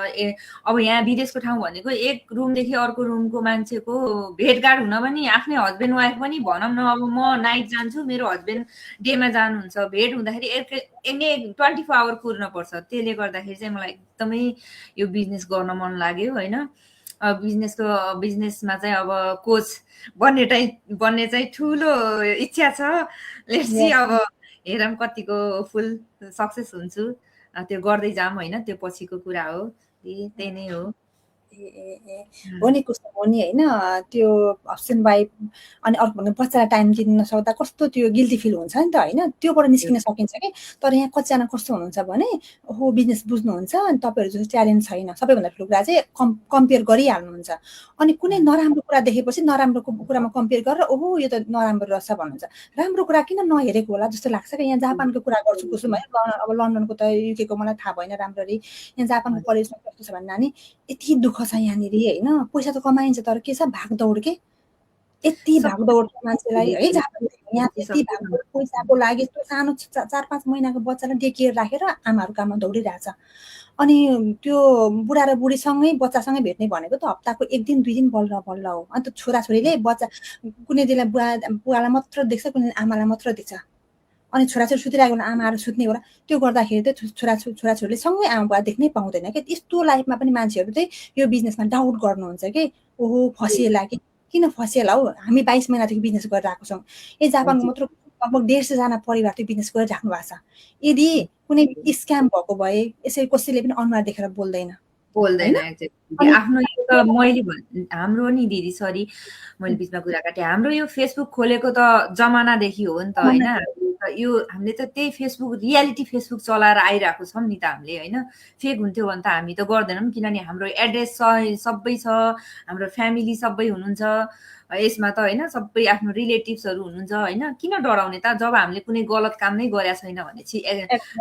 अब यहाँ विदेशको ठाउँ भनेको एक रुमदेखि अर्को रुमको मान्छेको भेटघाट हुन पनि आफ्नै हस्बेन्ड वाइफ पनि भनौँ न। अब म नाइट जान्छु, मेरो हस्बेन्ड डेमा जानुहुन्छ, भेट हुँदाखेरि एकै 24 आवर कुर्न पर्छ। त्यसले गर्दाखेरि चाहिँ मलाई एकदमै यो बिजनेस गर्न मन लाग्यो होइन। बिजनेसमा चाहिँ अब कोच बन्ने चाहिँ ठुलो इच्छा छ। लेट्स सी, अब हेरौँ कतिको फुल सक्सेस हुन्छु, त्यो गर्दै जाम होइन, त्यो पछिको कुरा हो। त्यही नै हो। हो नि कुसुम, हो नि होइन। त्यो हस्बेन्ड वाइफ अनि अर्को भन्नु बच्चालाई टाइम दिन नसक्दा कस्तो त्यो गिल्टी फिल हुन्छ नि त होइन। त्योबाट निस्किन सकिन्छ कि। तर यहाँ कतिजना कस्तो हुनुहुन्छ भने ओहो बिजनेस बुझ्नुहुन्छ अनि तपाईँहरू जस्तो च्यालेन्ज छैन। सबैभन्दा ठुलो कुरा चाहिँ कम्पेयर गरिहाल्नुहुन्छ। अनि कुनै नराम्रो कुरा देखेपछि नराम्रो कुरामा कम्पेयर गरेर ओहो यो त नराम्रो रहेछ भन्नुहुन्छ। राम्रो कुरा किन नहेरेको होला जस्तो लाग्छ कि। यहाँ जापानको कुरा गर्छु कुसुम है, अब लन्डनको त युकेको मलाई थाहा भएन राम्ररी। यहाँ जापानको कलेजमा कस्तो छ भने नानी, यति दुःख छ यहाँनिर होइन। पैसा त कमाइन्छ तर के छ, भागदौड के। यति भागदौड छ मान्छेलाई है जापानमा। यहाँ यति भागदौड पैसाको लागि। त्यो सानो 4-5 महिनाको बच्चालाई डेकेयर राखेर आमाहरू काममा दौडिरहेछ। अनि त्यो बुढा र बुढीसँगै बच्चासँगै भेट्ने भनेको त हप्ताको 1 दिन 2 दिन बल्ल हो। अन्त छोराछोरीले बच्चा कुनै दिनलाई बुवालाई मात्र देख्छ, कुनै दिन आमालाई मात्र देख्छ। अनि छोराछोरी सुतिरहेको बेला आमाहरू सुत्ने होला। त्यो गर्दाखेरि चाहिँ छोराछोरीले सँगै आमा बुवा देख्नै पाउँदैन क्या। यस्तो लाइफमा पनि मान्छेहरू चाहिँ यो बिजनेसमा डाउट गर्नुहुन्छ कि ओहो फसिएला कि। किन फसिएला हौ, हामी 22 महिनादेखि बिजनेस गरिरहेको छौँ। जापानको मात्र लगभग 150 जना परिवार त्यो बिजनेस गरिराख्नु भएको छ। यदि कुनै स्क्याम भएको भए यसरी कसैले पनि अनुहार देखेर बोल्दैन। एक्ज्याक्टली। आफ्नो यो त हाम्रो नि दिदी, सरी मैले बिचमा कुरा काटेँ, हाम्रो यो फेसबुक खोलेको त जमानादेखि हो नि त होइन। यो हामीले त त्यही फेसबुक, रियालिटी फेसबुक चलाएर आइरहेको छौँ नि त हामीले होइन। फेक हुन्थ्यो भने त हामी त गर्दैनौँ, किनभने हाम्रो एड्रेस सबै छ, हाम्रो फ्यामिली सबै हुनुहुन्छ यसमा त होइन। सबै आफ्नो रिलेटिभ्सहरू हुनुहुन्छ होइन। किन डराउने त, जब हामीले कुनै गलत काम नै गरेका छैन भने चाहिँ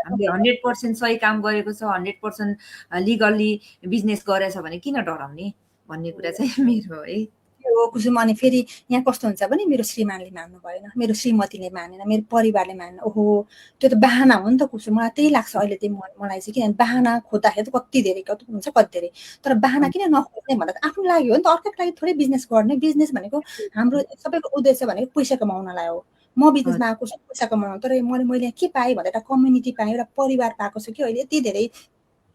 हामीले 100% सही काम गरेको छ, 100% लिगल्ली बिजनेस गरेछ भने किन डराउने भन्ने कुरा चाहिँ मेरो है। हो कुसुम। अनि फेरि यहाँ कस्तो हुन्छ भने मेरो श्रीमानले मान्नु भएन, मेरो श्रीमतीले मानेन, मेरो परिवारले मानेन। ओहो त्यो त बाहना हो नि त कुसुम। मलाई त्यही लाग्छ अहिले चाहिँ मलाई चाहिँ। किनभने बाहना खोज्दाखेरि त कति धेरै हुन्छ, कति धेरै। तर बाहना किन नखोज्ने भन्दा त आफ्नो लागि हो नि त, अर्काको लागि थोरै बिजनेस गर्ने। बिजनेस भनेको हाम्रो सबैको उद्देश्य भनेको पैसा कमाउनलाई हो। म बिजनेसमा आएको छु पैसा कमाउन, तर मैले के पाएँ भन्दा एउटा कम्युनिटी पाएँ, एउटा परिवार पाएको छु कि अहिले। यति धेरै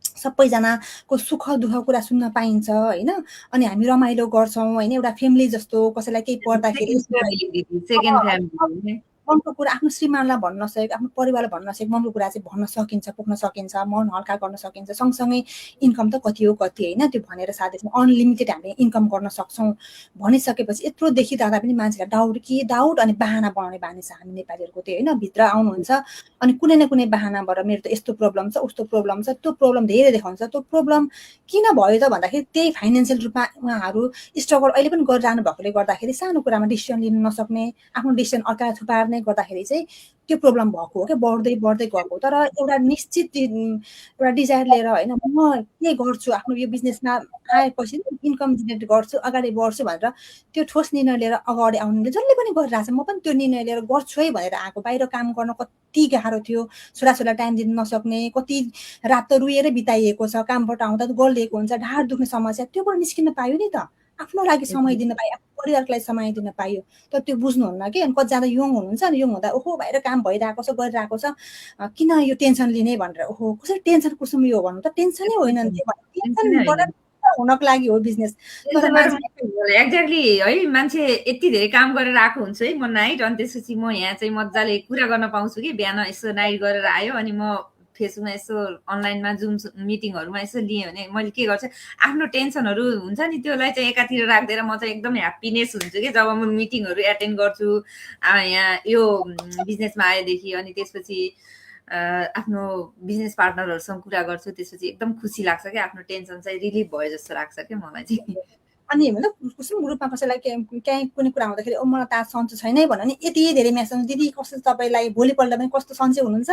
सबैजनाको सुख दुःख कुरा सुन्न पाइन्छ होइन। अनि हामी रमाइलो गर्छौँ होइन, एउटा फ्यामिली जस्तो। कसैलाई केही पर्दाखेरि मनको कुरा आफ्नो श्रीमानलाई भन्न नसकेको, आफ्नो परिवारलाई भन्न नसकेको मनको कुरा चाहिँ भन्न सकिन्छ, पुग्न सकिन्छ, मन हल्का गर्न सकिन्छ। सँगसँगै इन्कम त कति हो कति होइन, त्यो भनेर साथै अनलिमिटेड हामीले इन्कम गर्न सक्छौँ भनिसकेपछि यत्रो देखिरहँदा पनि मान्छेलाई डाउट अनि बाहना बनाउने बानी छ हामी नेपालीहरूको त्यो होइन। भित्र आउनुहुन्छ अनि कुनै न कुनै बाहनाबाट मेरो त यस्तो प्रब्लम छ, उस्तो प्रब्लम छ, त्यो प्रब्लम धेरै देखाउँछ। त्यो प्रब्लम किन भयो त भन्दाखेरि त्यही फाइनेन्सियल रूपमा उहाँहरू स्ट्रगल अहिले पनि गरिरहनु भएकोले गर्दाखेरि सानो कुरामा डिसिसन लिन नसक्ने, आफ्नो डिसिसन अर्कालाई थुपार्ने गर्दाखेरि चाहिँ त्यो प्रब्लम भएको हो क्या। बढ्दै गएको। तर एउटा निश्चित एउटा डिजायर लिएर होइन, म के गर्छु आफ्नो यो बिजनेसमा आएपछि इन्कम जेनेरेट गर्छु, अगाडि बढ्छु भनेर त्यो ठोस निर्णय लिएर अगाडि आउनुले जसले पनि गरिरहेछ, म पनि त्यो निर्णय लिएर गर्छु है भनेर आएको। बाहिर काम गर्न कति गाह्रो थियो, छोराछोरीलाई टाइम दिन नसक्ने, कति रात त रुएर बिताइएको छ। कामबाट आउँदा गलिएको हुन्छ, ढाड दुख्ने समस्या, त्योबाट निस्किन पायो नि त। आफ्नो लागि समय दिन पायो, आफ्नो परिवारको लागि समय दिन पायो। तर त्यो बुझ्नुहुन्न कि। अनि कतिजना यङ हुनुहुन्छ नि, यङ हुँदा ओहो बाहिर काम भइरहेको छ, गरिरहेको छ, किन यो टेन्सन लिने भनेर। ओहो कसरी टेन्सन कुसुम यो भन्नु त, टेन्सनै होइन टेन्सनबाट हुनको लागि हो बिजनेस। तर मान्छे एक्ज्याक्टली है, मान्छे यति धेरै काम गरेर आएको हुन्छ है म नाइट, अनि त्यसपछि म यहाँ चाहिँ मजाले कुरा गर्न पाउँछु कि बिहान यसो नाइट गरेर आयो अनि म फेसबुकमा यसो अनलाइनमा जुम मिटिङहरूमा यसो लिएँ भने मैले के गर्छु, आफ्नो टेन्सनहरू हुन्छ नि त्यसलाई चाहिँ एकातिर राख्दिएर म चाहिँ एकदम ह्याप्पिनेस हुन्छु कि जब म मिटिङहरू एटेन्ड गर्छु यहाँ यो बिजनेसमा आएदेखि। अनि त्यसपछि आफ्नो बिजनेस पार्टनरहरूसँग कुरा गर्छु, त्यसपछि एकदम खुसी लाग्छ क्या, आफ्नो टेन्सन चाहिँ रिलिफ भयो जस्तो लाग्छ क्या मलाई चाहिँ। अनि मतलब कुसुम ग्रुपमा कसैलाई काहीँ कुनै कुरा हुँदाखेरि मलाई त आज सन्चो छैन भन्यो भने यति धेरै मेसेज, दिदी कस्तो तपाईँलाई भोलिपल्ट पनि कस्तो सन्चै हुनुहुन्छ,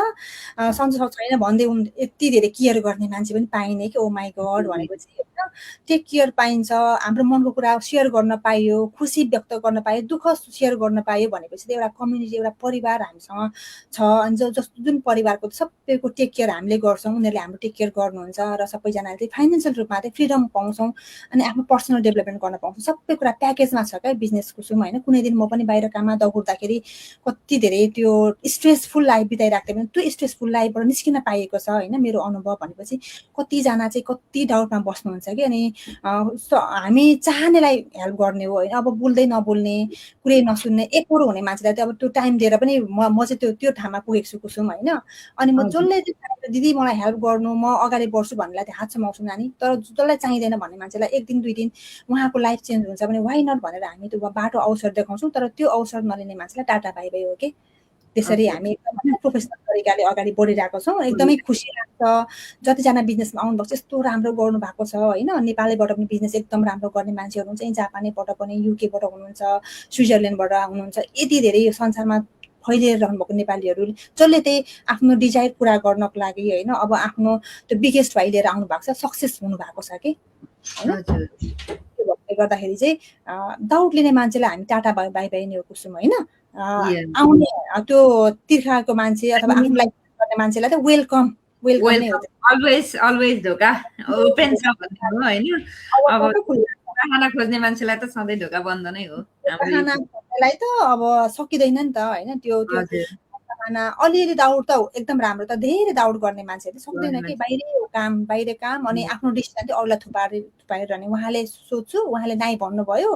सन्चो छैन भन्दै यति धेरै केयर गर्ने मान्छे पनि पाइने कि ओ माई गड भनेपछि होइन, टेक केयर पाइन्छ, हाम्रो मनको कुरा सेयर गर्न पाइयो, खुसी व्यक्त गर्न पायो, दुःख सेयर गर्न पायो भनेपछि त एउटा कम्युनिटी, एउटा परिवार हामीसँग छ। अनि जस्तो जुन परिवारको सबैको टेक केयर हामीले गर्छौँ, उनीहरूले हाम्रो टेक केयर गर्नुहुन्छ र सबैजनाले चाहिँ फाइनेन्सियल रूपमा चाहिँ फ्रिडम पाउँछौँ अनि आफ्नो पर्सनल डेभलपमेन्ट गर्न पाउँछौँ। सबै कुरा प्याकेजमा छ क्या बिजनेस कुसुम होइन। कुनै दिन म पनि बाहिर काममा दौड्दाखेरि कति धेरै त्यो स्ट्रेसफुल लाइफ बिताइरहेको थिएँ भने त्यो स्ट्रेसफुल लाइफबाट निस्किन पाइएको छ होइन मेरो अनुभव भनेपछि। कतिजना चाहिँ कति डाउटमा बस्नुहुन्छ कि अनि हामी चाहनेलाई हेल्प गर्ने हो होइन। अब बोल्दै नबोल्ने, कुरै नसुन्ने, एकरो हुने मान्छेलाई चाहिँ अब त्यो टाइम दिएर पनि म चाहिँ त्यो ठाउँमा पुगेको छु कुसुम होइन। अनि म जसले चाहिँ दिदी मलाई हेल्प गर्नु, म अगाडि बढ्छु भन्नेलाई चाहिँ हात समाउँछु नानी। तर जसलाई चाहिँदैन भन्ने मान्छेलाई एक दिन दुई दिन उहाँको लाइफ चेन्ज हुन्छ भने वाइ नट भनेर हामी त्यो बाटो अवसर देखाउँछौँ। तर त्यो अवसर नलिने मान्छेलाई टाटा बाइ बाइ हो कि। त्यसरी हामी एकदमै प्रोफेसनल तरिकाले अगाडि बढिरहेको छौँ। एकदमै खुसी लाग्छ जतिजना बिजनेसमा आउनुभएको छ, यस्तो राम्रो गर्नुभएको छ होइन। नेपालबाट पनि बिजनेस एकदम राम्रो गर्ने मान्छेहरू हुन्छ, जापानैबाट पनि, युकेबाट हुनुहुन्छ, स्विजरल्यान्डबाट हुनुहुन्छ, यति धेरै यो संसारमा फैलिएर रहनुभएको नेपालीहरू जसले चाहिँ आफ्नो डिजायर पुरा गर्नको लागि होइन अब आफ्नो त्यो बिगेस्ट भाइ लिएर आउनु भएको छ, सक्सेस हुनुभएको छ कि होइन। त्यो भएकोले गर्दाखेरि चाहिँ डाउट लिने मान्छेलाई हामी टाटा बाई बाई नै हो कुसुम होइन। आउने त्यो तिर्खाको मान्छे अथवा आफ्नो लाइफ गर्ने मान्छेलाई त वेलकम नै हो। अलवेज ढोका ओपन छ भन्ने हो होइन। अब चाहना खोज्ने मान्छेलाई त सधैँ ढोका बन्द नै हो। चाहना खोज्नेलाई त अब सकिँदैन नि त होइन। त्यो चाहना अलिअलि डाउट त एकदम राम्रो, त धेरै डाउट गर्ने मान्छेहरूले सक्दैन कि बाहिर काम अनि आफ्नो डिसिजन चाहिँ अरूलाई थुपारिरहने। उहाँले सोध्छु, उहाँले नाइ भन्नुभयो,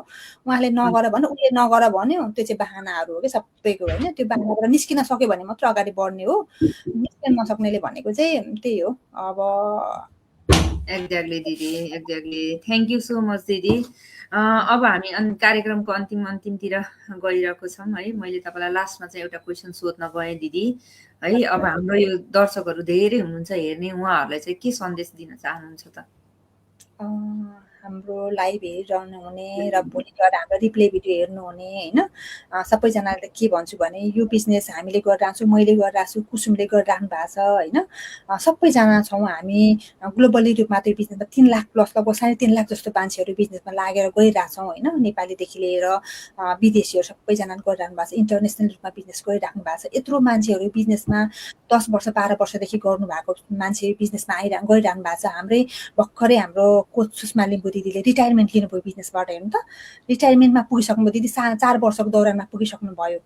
उहाँले नगर भन्यो, उसले नगर भन्यो, त्यो चाहिँ बाहनाहरू हो कि सबैको होइन। त्यो बाहनाबाट निस्किन सक्यो भने मात्र अगाडि बढ्ने हो, निस्किन नसक्नेले भनेको चाहिँ त्यही हो। अब एक्ज्याक्टली दिदी, exactly. Thank you so much दिदी। अब हामी कार्यक्रमको अन्तिमतिर गइरहेको छौँ है। मैले तपाईँलाई लास्टमा चाहिँ एउटा क्वेसन सोध्न गएँ दिदी है। अब हाम्रो यो दर्शकहरू धेरै हुनुहुन्छ हेर्ने, उहाँहरूलाई चाहिँ के सन्देश दिन चाहनुहुन्छ त? हाम्रो लाइभ हेरिरहनु हुने र भोलि गएर हाम्रो रिप्ले भिडियो हेर्नुहुने होइन सबैजनाले के भन्छु भने यो बिजनेस हामीले गरिरहेको छौँ, मैले गरिरहेको छु, कुसुमले गरिराख्नु भएको छ होइन। सबैजना छौँ हामी ग्लोबली रूपमा त्यो बिजनेसमा 3 लाख प्लस लगभग 3.5 लाख जस्तो मान्छेहरू बिजनेसमा लागेर गइरहेछौँ होइन। नेपालीदेखि लिएर विदेशीहरू सबैजना गरिराख्नु भएको छ, इन्टरनेसनल रूपमा बिजनेस गरिराख्नु भएको छ। यत्रो मान्छेहरू बिजनेसमा 10 वर्ष 12 वर्षदेखि गर्नुभएको मान्छे बिजनेसमा गइरहनु भएको छ। हाम्रै भर्खरै हाम्रो कोच सुषमा लिम्बू दिदीले रिटायरमेन्ट लिनुभयो बिजनेसबाट हेर्नु त। रिटायरमेन्टमा पुगिसक्नुभयो दिदी, 4 वर्षको दौरानमा पुगिसक्नुभयो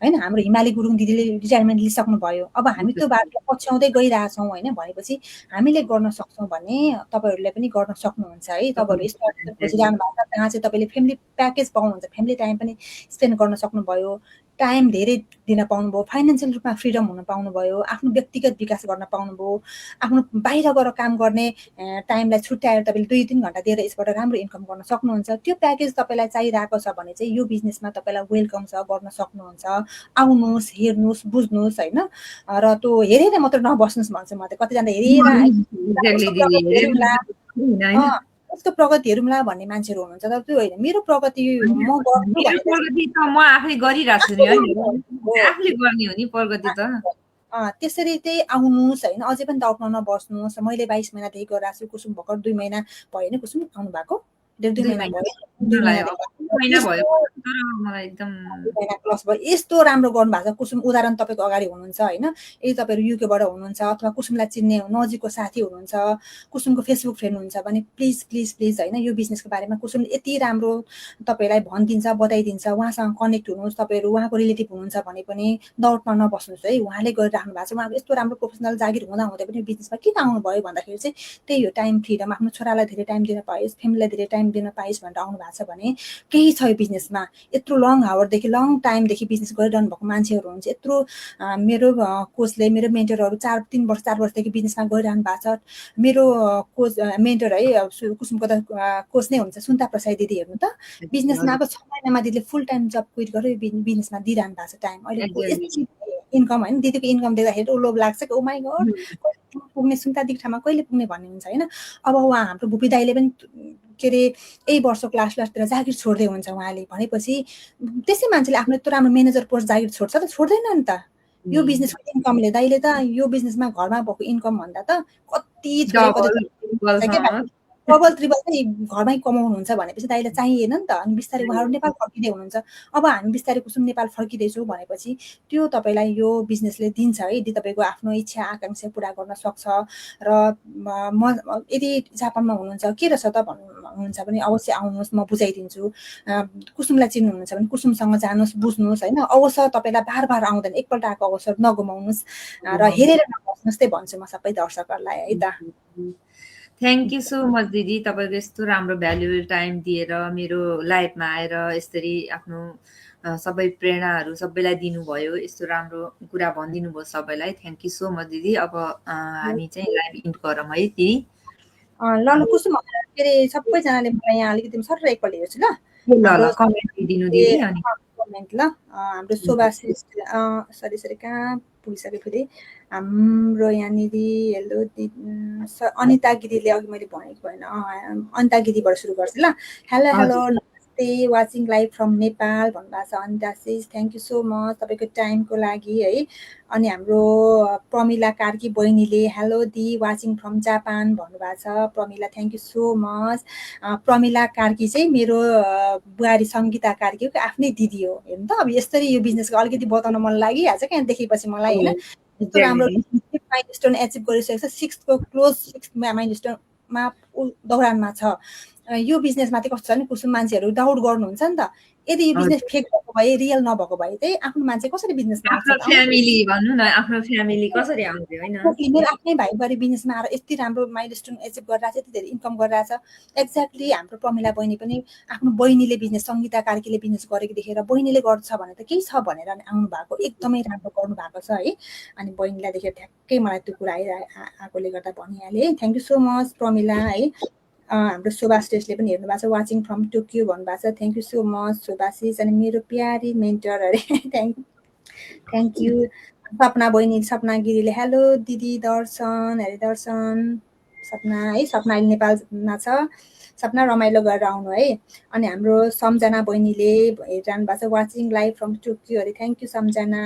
होइन। हाम्रो हिमाली गुरुङ दिदीले रिटायरमेन्ट लिइसक्नुभयो। अब हामी त्यो बाटो पछ्याउँदै गइरहेछौँ होइन। भनेपछि हामीले गर्न सक्छौँ भने तपाईँहरूले पनि गर्न सक्नुहुन्छ है। तपाईँहरू स्टार्ट खोजिरहनु भएको छ, त्यहाँ चाहिँ तपाईँले फ्यामिली प्याकेज पाउनुहुन्छ, फ्यामिली टाइम पनि स्पेन्ड गर्न सक्नुभयो, टाइम धेरै दिन पाउनुभयो, फाइनेन्सियल रूपमा फ्रिडम हुन पाउनुभयो, आफ्नो व्यक्तिगत विकास गर्न पाउनुभयो, आफ्नो बाहिर गएर काम गर्ने टाइमलाई छुट्याएर तपाईँले 2-3 घन्टा दिएर यसबाट राम्रो इन्कम गर्न सक्नुहुन्छ। त्यो प्याकेज तपाईँलाई चाहिरहेको छ भने चाहिँ यो बिजनेसमा तपाईँलाई वेलकम छ, गर्न सक्नुहुन्छ। आउनुहोस्, हेर्नुहोस्, बुझ्नुहोस् होइन। र त्यो हेरेर मात्र नबस्नुहोस् भन्छु म त। कतिजना यस्तो प्रगति हेरौँला भन्ने मान्छेहरू हुनुहुन्छ, तर त्यो होइन। मेरो प्रगति म गर्छु भने प्रगति त म आफै गरिरहेको छु नि है, आफूले गर्ने हो नि प्रगति त। त्यसरी चाहिँ आउनुहोस् होइन। अझै पनि डाउटमा नबस्नुहोस्। मैले 22 महिनादेखि गरिरहेको छु, कुसुम भर्खर 2 महिना भयो नि कुसुम आउनु भएको। 1.5 2 महिना महिना भयो, 2 मलाई अब महिनादेखि 2 महिना भयो यस्तो तर मलाई एकदम 2 महिना प्लस भयो। यस्तो राम्रो गर्नुभएको छ कुसुम। उदाहरण तपाईँको अगाडि हुनुहुन्छ होइन, यदि तपाईँहरू युकेबाट हुनुहुन्छ अथवा कुसुमलाई चिन्ने नजिकको साथी हुनुहुन्छ, कुसुमको फेसबुक फ्रेन्ड हुनुहुन्छ भने प्लिज प्लिज प्लिज होइन, यो बिजनेसको बारेमा कुसुमले यति राम्रो तपाईँलाई भनिदिन्छ, बताइदिन्छ। उहाँसँग कनेक्ट हुनुहोस्। तपाईँहरू उहाँको रिलेटिभ हुनुहुन्छ भने पनि डाउटमा नबस्नुहोस् है। उहाँले गरिराख्नु भएको छ, उहाँको यस्तो राम्रो प्रोफेसनल जागिर हुँदा हुँदै पनि बिजनेसमा किन आउनुभयो भन्दाखेरि चाहिँ त्यही हो, टाइम फ्रिडम। आफ्नो छोरालाई धेरै टाइम दिन पाइयोस्, फ्यामिलीलाई धेरै टाइम दिन पाइयोस् भनेर आउनु भएको छ भने केही छ यो बिजनेसमा। यत्रो लङ आवरदेखि लङ टाइमदेखि बिजनेस गरिरहनु भएको मान्छेहरू हुन्छ। यत्रो मेरो कोचले, मेरो मेन्टरहरू 3 वर्ष 4 वर्षदेखि बिजनेसमा गरिरहनु भएको छ। मेरो कोच मेन्टर है कुसुमको त कोच नै हुन्छ सुन्ता प्रसाद दिदी। हेर्नु त बिजनेसमा अब 6 महिनामा दिदीले फुल टाइम जब क्विट गरेर बिजनेसमा दिइरहनु भएको छ टाइम। अहिले एक्ज्याक्टली यति इन्कम होइन, दिदीको इन्कम देख्दाखेरि लोभ लाग्छ कि ओ माई गड कहिले पुग्ने, सुन्ता दिदी ठाउँमा कहिले पुग्ने भन्ने हुन्छ होइन। अब उहाँ हाम्रो भुपी दाइले पनि के अरे यही वर्षको लास्टतिर जागिर छोड्दै हुन्छ उहाँले। भनेपछि त्यसै मान्छेले आफ्नो यत्रो राम्रो म्यानेजर पोस्ट जागिर छोड्छ त? छोड्दैन नि त। यो बिजनेसको इन्कमले दाइले त यो बिजनेसमा घरमा भएको इन्कम भन्दा त कति छोरे कति डबल के डबल ट्रिपल चाहिँ घरमै कमाउनुहुन्छ भनेपछि दाइले चाहिएन नि त। अनि बिस्तारै उहाँहरू नेपाल फर्किँदै हुनुहुन्छ। अब हामी बिस्तारै कुसुम नेपाल फर्किँदैछौँ भनेपछि त्यो तपाईँलाई यो बिजनेसले दिन्छ है। यदि तपाईँको आफ्नो इच्छा आकाङ्क्षा पुरा गर्न सक्छ र म यदि जापानमा हुनुहुन्छ के रहेछ त भन्नुहुन्छ भने अवश्य आउनुहोस्, म बुझाइदिन्छु। कुसुमलाई चिन्नुहुन्छ भने कुसुमसँग जानुहोस्, बुझ्नुहोस् होइन। अवसर तपाईँलाई बार बार आउँदैन, एकपल्ट आएको अवसर नगुमाउनुहोस् र हेरेर नबस्नुहोस्। त्यही भन्छु म सबै दर्शकहरूलाई है त। थ्याङ्क यू सो मच दिदी, तपाईँको यस्तो राम्रो भ्यालुएबल टाइम दिएर मेरो लाइफमा आएर यसरी आफ्नो सबै प्रेरणाहरू सबैलाई दिनुभयो। यस्तो राम्रो कुरा भनिदिनु भयो सबैलाई। थ्याङ्क यू सो मच दिदी। अब हामी चाहिँ लाइभ इन्ड गरौँ है दिदी। ल ल कुसुम के अरे सबैजनाले मलाई यहाँ अलिकति सरर एकपल्ट हेर्छु ल। ल हाम्रो ल कमेन्ट दिनु दिदी। अनि कमेन्ट ल हाम्रो शोभा श्रेष्ठ सरी सरी कहाँ पुगिसक्यो फेरि हाम्रो यहाँनिर। हेलो अनिता गिरीले अघि मैले भनेको भएन, अनिता गिरीबाट सुरु गर्छु ल। हेलो हेलो नमस्ते, वाचिङ लाइभ फ्रम नेपाल भन्नुभएको छ अनिता सिज। थ्याङ्क यू सो मच तपाईँको टाइमको लागि है। अनि हाम्रो प्रमिला कार्की बहिनीले hello the watching from Japan भन्नुभएको छ। Pramila thank you so much. Pramila Karki चाहिँ मेरो बुहारी सङ्गीता कार्की आफ्नै दिदी हो। हेर्नु त अब यसरी यो बिजनेसको अलिकति बताउन मन लागिहाल्छ क्या देखेपछि मलाई होइन। यस्तो राम्रो माइलस्टोन एचिभ गरिसकेको छ। 6th क्लोज 6th माइलस्टोनमा दौरानमा छ। यो बिजनेसमा चाहिँ कस्तो छ भने कुसुम मान्छेहरू डाउट गर्नुहुन्छ नि त। यदि यो बिजनेस फेक भएको भए, रियल नभएको भए चाहिँ आफ्नो मान्छे कसरी बिजनेसमा आउँछ? आफ्नो फ्यामिली भन्नु न, आफ्नो फ्यामिली कसरी आउँथ्यो होइन। मेरो आफ्नै भाइ बुहारी बिजनेसमा आएर यति राम्रो माइलस्टोन एचिभ गरिरहेछ, यति धेरै इन्कम गरिरहेछ। एक्ज्याक्टली हाम्रो प्रमिला बहिनी पनि आफ्नो बहिनीले बिजनेस, सङ्गीता कार्कीले बिजनेस गरेको देखेर बहिनीले गर्छ भने त केही छ भनेर आउनु भएको। एकदमै राम्रो गर्नु भएको छ है। अनि बहिनीलाई देखेर ठ्याक्कै मलाई त्यो कुरा आएकोले गर्दा भनिहालेँ है। Thank you so much Pramila है। हाम्रो सुभाषले पनि हेर्नु भएको छ, वाचिङ फ्रम टोकियो भन्नुभएको छ। Thank you so much Subhashis. अनि मेरो प्यारी मेन्टर अरे थ्याङ्क यू। सपना बहिनी, सपना गिरीले हेलो दिदी दर्शन अरे दर्शन सपना है। सपना अहिले नेपालमा छ। सपना रमाइलो गरेर आउनु है। अनि हाम्रो सम्झना बहिनीले हेरिरहनु भएको छ, वाचिङ लाइभ फ्रम टोकियो अरे। थ्याङ्क यू सम्झना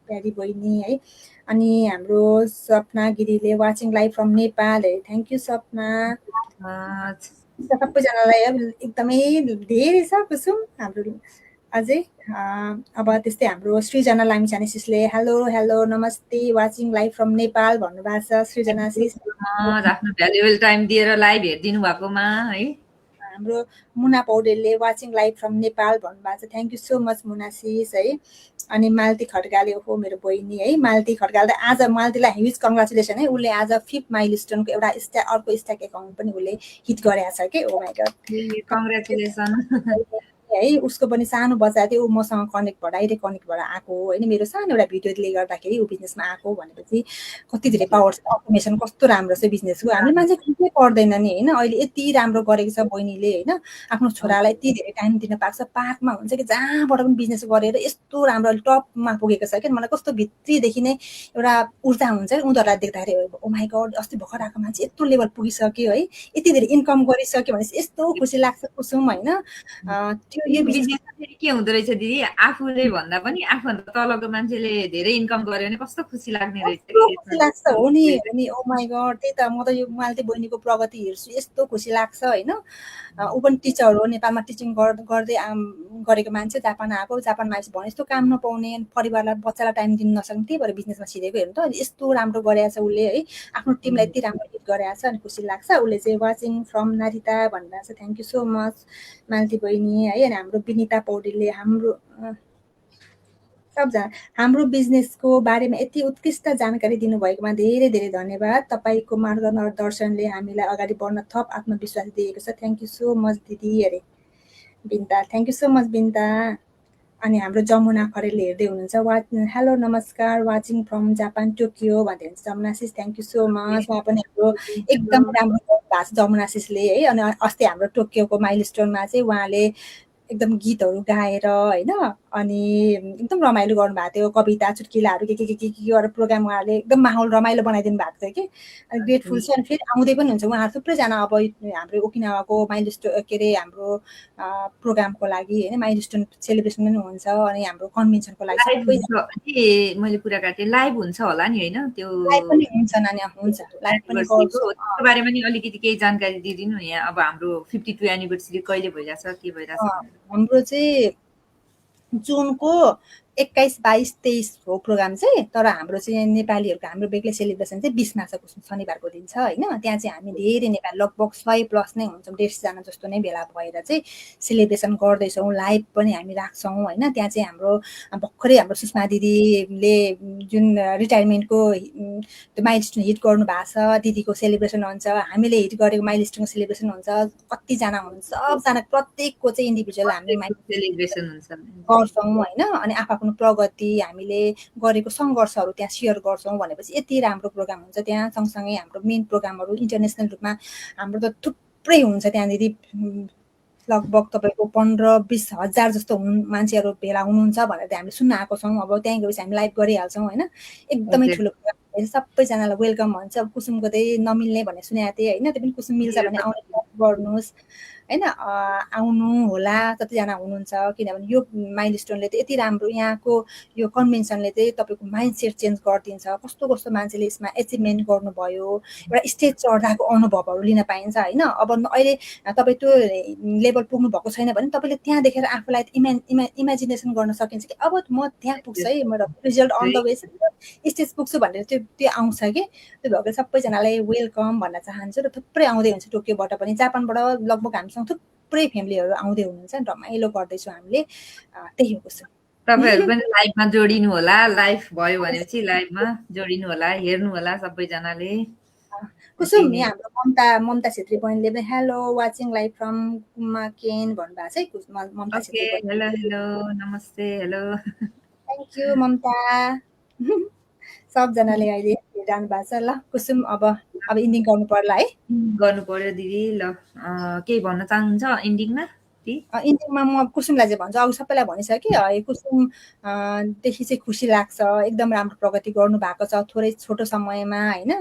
प्यारी बहिनी है। अनि हाम्रो सपना गिरीले वाचिङ लाइभ फ्रम नेपाल अरे। थ्याङ्क यू सपना। सबैजनालाई एकदमै धेरै छ कुसुम हाम्रो अझै। अब त्यस्तै हाम्रो सृजना लामिछाने सिसले हेलो हेलो नमस्ते वाचिङ लाइभ फ्रम नेपाल भन्नुभएको छ। सृजना सिस आफ्नो भ्यालुएबल टाइम दिएर लाइभ हेरिदिनु भएकोमा है। हाम्रो मुना पौडेलले वाचिङ लाइभ फ्रम नेपाल भन्नुभएको छ। Thank you so much Muna sis है। अनि मालती खड्गाले हो मेरो बहिनी है। मालती खड्गाले त आज मालतीलाई ह्युज कङ्ग्रेचुलेसन है। उसले आज 5th माइलस्टोनको एउटा अर्को स्ट्याक एकाउन्ट पनि उसले हिट गरेको छ कि। ओ माई गड कङ्ग्रेचुलेसन है। उसको पनि सानो बच्चा थियो, ऊ मसँग डाइरेक्ट कनेक्ट भएर आएको होइन। मेरो सानो एउटा भिडियोले गर्दाखेरि ऊ बिजनेसमा आएको भनेपछि कति धेरै पावर छ, अटोमेसन कस्तो राम्रो छ बिजनेसको। हामीले मान्छे खुबै पर्दैन नि होइन। अहिले यति राम्रो गरेको छ बहिनीले होइन। आफ्नो छोरालाई यति धेरै टाइम दिन पाएको छ। पार्कमा हुन्छ कि जहाँबाट पनि बिजनेस गरेर यस्तो राम्रो टपमा पुगेको छ क्या। मलाई कस्तो भित्रीदेखि नै एउटा ऊर्जा हुन्छ कि उनीहरूलाई देख्दाखेरि ओ माई गड अस्ति भर्खर आएको मान्छे यत्रो लेभल पुगिसक्यो है, यति धेरै इन्कम गरिसक्यो भनेपछि यस्तो खुसी लाग्छ कुसुम होइन। त्यो यो बिजनेस बिजनेसमा फेरि के हुँदो रहेछ दिदी, आफूले भन्दा पनि आफूभन्दा तलको मान्छेले धेरै इन्कम गर्यो भने कस्तो खुसी लाग्ने रहेछ कि कस्तो त्यसमा खुसी लाग्छ हो नि चाहिँ। ओ माई गड त्यही त म त यो मालती बहिनीको प्रगति हेर्छु यस्तो खुसी लाग्छ होइन ऊ पनि टिचर हो नेपालमा टिचिङ गर्दै गरेको मान्छे जापान आएको जापानमा आएपछि भने यस्तो काम नपाउने परिवारलाई बच्चालाई टाइम दिन नसक्ने त्यही भएर बिजनेसमा छिरेको हेर्नु त यस्तो राम्रो गरेको छ उसले है आफ्नो टिमलाई यति राम्रो लिड गरेको छ अनि खुसी लाग्छ उसले चाहिँ वाचिङ फ्रम नारिता भनिरहेको छ थ्याङ्क यू सो मच मालती बहिनी है अनि हाम्रो विनिता पौडेलले सबजना हाम्रो बिजनेसको बारेमा यति उत्कृष्ट जानकारी दिनुभएकोमा धेरै धेरै धन्यवाद तपाईँको मार्गदर्शनले हामीलाई अगाडि बढ्न थप आत्मविश्वास दिएको छ थ्याङ्क यू सो मच दिदी अरे बिन्ता थ्याङ्क यू सो मच बिन्ता अनि हाम्रो जमुना खरेलले हेर्दै हुनुहुन्छ हेलो नमस्कार वाचिङ फ्रम जापान टोकियो भन्दै हुन्छ जमुनासिस थ्याङ्क यू सो मच उहाँ पनि हाम्रो एकदम राम्रो भएको छ जमुनासिसले है अनि अस्ति हाम्रो टोकियोको माइलस्टोनमा चाहिँ उहाँले एकदम गीतहरू गाएर होइन अनि एकदम रमाइलो गर्नुभएको थियो कविता चुटकिलाहरू के गरेर प्रोग्राम उहाँहरूले एकदम माहौल रमाइलो बनाइदिनु भएको थियो कि अनि ग्रेटफुल छ अनि फेरि आउँदै पनि हुन्छ उहाँहरू थुप्रैजना अब हाम्रो ओकिनावाको माइलस्टोन के अरे हाम्रो प्रोग्रामको लागि होइन माइलस्टोन सेलिब्रेसन पनि हुन्छ अनि हाम्रो कन्भेन्सनको लागि लाइभ सबै हुन्छ ए मैले कुरा काटेँ, लाइभ हुन्छ होला नि होइन त्यो लाइभ पनि हुन्छ नानी हुन्छ लाइभ पनि एनिभर्सरीको गर्छु त्यसको बारेमा नि अलिकति केही जानकारी दिइदिनु यहाँ। अब हाम्रो 52 एनिभर्सरी कहिले भइरहेछ के भइरहेछ भनेर। हाम्रो चाहिँ जुनको 21, 22, 23 हो प्रोग्राम चाहिँ तर हाम्रो चाहिँ नेपालीहरूको हाम्रो बेग्लै सेलिब्रेसन चाहिँ 20 मा छ शनिबारको दिन छ होइन त्यहाँ चाहिँ हामी धेरै नेपाली लगभग 100 प्लस नै हुन्छौँ 150 जना जस्तो नै भेला भएर चाहिँ सेलिब्रेसन गर्दैछौँ लाइभ पनि हामी राख्छौँ होइन त्यहाँ चाहिँ हाम्रो भर्खरै हाम्रो सुषमा दिदीले जुन रिटायरमेन्टको त्यो माइलस्टोन हिट गर्नु भएको छ दिदीको सेलिब्रेसन हुन्छ हामीले हिट गरेको माइलस्टोनको सेलिब्रेसन हुन्छ कतिजना हुनुहुन्छ सबजना प्रत्येकको चाहिँ इन्डिभिजुअल हामीले सेलिब्रेसन हुन्छ गर्छौँ होइन अनि आफ्नो प्रगति हामीले गरेको सङ्घर्षहरू त्यहाँ सेयर गर्छौँ भनेपछि यति राम्रो प्रोग्राम हुन्छ त्यहाँ सँगसँगै हाम्रो मेन प्रोग्रामहरू इन्टरनेसनल रूपमा हाम्रो त थुप्रै हुन्छ त्यहाँनिर लगभग तपाईँको 15-20 हजार जस्तो मान्छेहरू भेला हुनुहुन्छ भनेर चाहिँ हामीले सुन्न आएको छौँ अब त्यहाँ गएपछि हामी लाइभ गरिहाल्छौँ होइन एकदमै ठुलो प्रोग्राम सबैजनालाई वेलकम भन्छ कुसुमको चाहिँ नमिल्ने भन्ने सुनेको थिएँ होइन त्यो पनि कुसुम मिल्छ भने आउने गर्नुहोस् होइन आउनु होला कतिजना हुनुहुन्छ किनभने यो माइलस्टोनले चाहिँ यति राम्रो यहाँको यो कन्भेन्सनले चाहिँ तपाईँको माइन्ड सेट चेन्ज गरिदिन्छ कस्तो कस्तो मान्छेले यसमा एचिभमेन्ट गर्नुभयो एउटा स्टेज चढ्दाको अनुभवहरू लिन पाइन्छ होइन अब अहिले तपाईँ त्यो लेभल पुग्नु भएको छैन भने तपाईँले त्यहाँ देखेर आफूलाई इमेजिनेसन गर्न सकिन्छ कि अब म त्यहाँ पुग्छ है मेरो result on the way stage पुग्छु भनेर त्यो आउँछ कि त्यो भएको सबैजनालाई वेलकम भन्न चाहन्छु र थुप्रै आउँदै हुन्छ टोकियोबाट पनि जापानबाट लगभग हामीसँग थुप्रै फ्यामिलीहरू आउँदै हुनुहुन्छ रमाइलो गर्दैछौँ हामीले त्यही हो कुसुम तपाईँहरू पनि लाइभमा जोडिनु होला लाइभ भयो भनेपछि लाइभमा जोडिनु होला हेर्नु होला सबैजनाले कुसुम यहाँ हाम्रो ममता छेत्री बहिनीले पनि हेलो वाचिङ लाइभ फ्रम कुमाकेन भन्नुभएको छ है ममता छेत्री हेलो हेलो नमस्ते हेलो थ्याङ्क यू ममता सबजनाले अहिले हेरिरहनु भएको छ ल कुसुम अब इन्डिङ गर्नु पर्ला है गर्नु पर्यो दिदी ल केही भन्न चाहनुहुन्छ इन्डिङमा इन्डिङमा म कुसुमलाई चाहिँ भन्छु अघि सबैलाई भनिसकेँ है कुसुम देखि चाहिँ खुसी लाग्छ एकदम राम्रो प्रगति गर्नु भएको छ थोरै छोटो समयमा होइन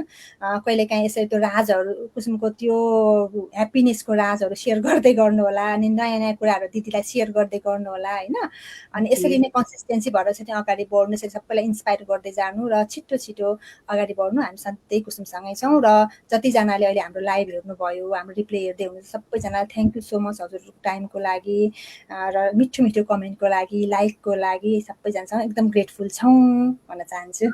कहिलेकाहीँ यसरी त्यो राजहरू कुसुमको त्यो ह्याप्पिनेसको राजहरू सेयर गर्दै गर्नु होला अनि नयाँ नयाँ कुराहरू दिदीलाई सेयर गर्दै गर्नु होला होइन अनि यसरी नै कन्सिस्टेन्सी भएर चाहिँ अगाडि बढ्नु यसरी सबैलाई इन्सपायर गर्दै जानु र छिटो छिटो अगाडि बढ्नु हामी सधैँ कुसुमसँगै छौँ र जतिजनाले अहिले हाम्रो लाइभ हेर्नुभयो हाम्रो रिप्ले हेर्दै हुनुहुन्छ सबैजनालाई थ्याङ्क यू सो मच हजुरको टाइमको लागि र मिठो मिठो कमेन्टको लागि लाइकको लागि सबैजनासँग एकदम ग्रेटफुल छौँ भन्न चाहन्छु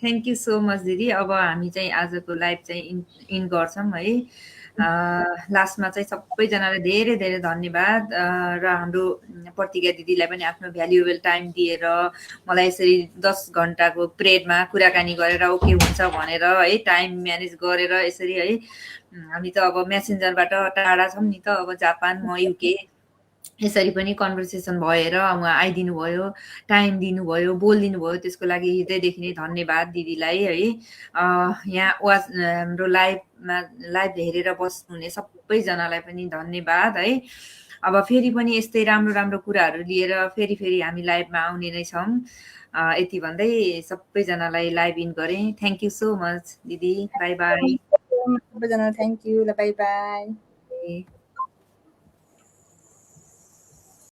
थ्याङ्क यू सो मच दिदी अब हामी चाहिँ आजको लाइभ चाहिँ इन गर्छौँ है लास्टमा चाहिँ सबैजनालाई धेरै धेरै धन्यवाद र हाम्रो प्रतिज्ञा दिदीलाई पनि आफ्नो भ्यालुएबल टाइम दिएर मलाई यसरी 10 घन्टाको पिरियडमा कुराकानी गरेर ओके हुन्छ भनेर है टाइम म्यानेज गरेर यसरी है हामी त अब मेसेन्जरबाट टाढा छौँ नि त अब जापान म युके यसरी पनि कन्भर्सेसन भएर उहाँ आइदिनु भयो टाइम दिनुभयो बोलिदिनु भयो त्यसको लागि हृदयदेखि नै धन्यवाद दिदीलाई है यहाँ हाम्रो लाइभ हेरेर बस्नुहुने सबैजनालाई पनि धन्यवाद है अब फेरि पनि यस्तै राम्रो राम्रो कुराहरू लिएर फेरि हामी लाइभमा आउने नै छौँ यति भन्दै सबैजनालाई लाइभ इन गरेँ थ्याङ्क यू सो मच दिदी बाई बाई सबैजनालाई थ्याङ्क यू ल बाई बाई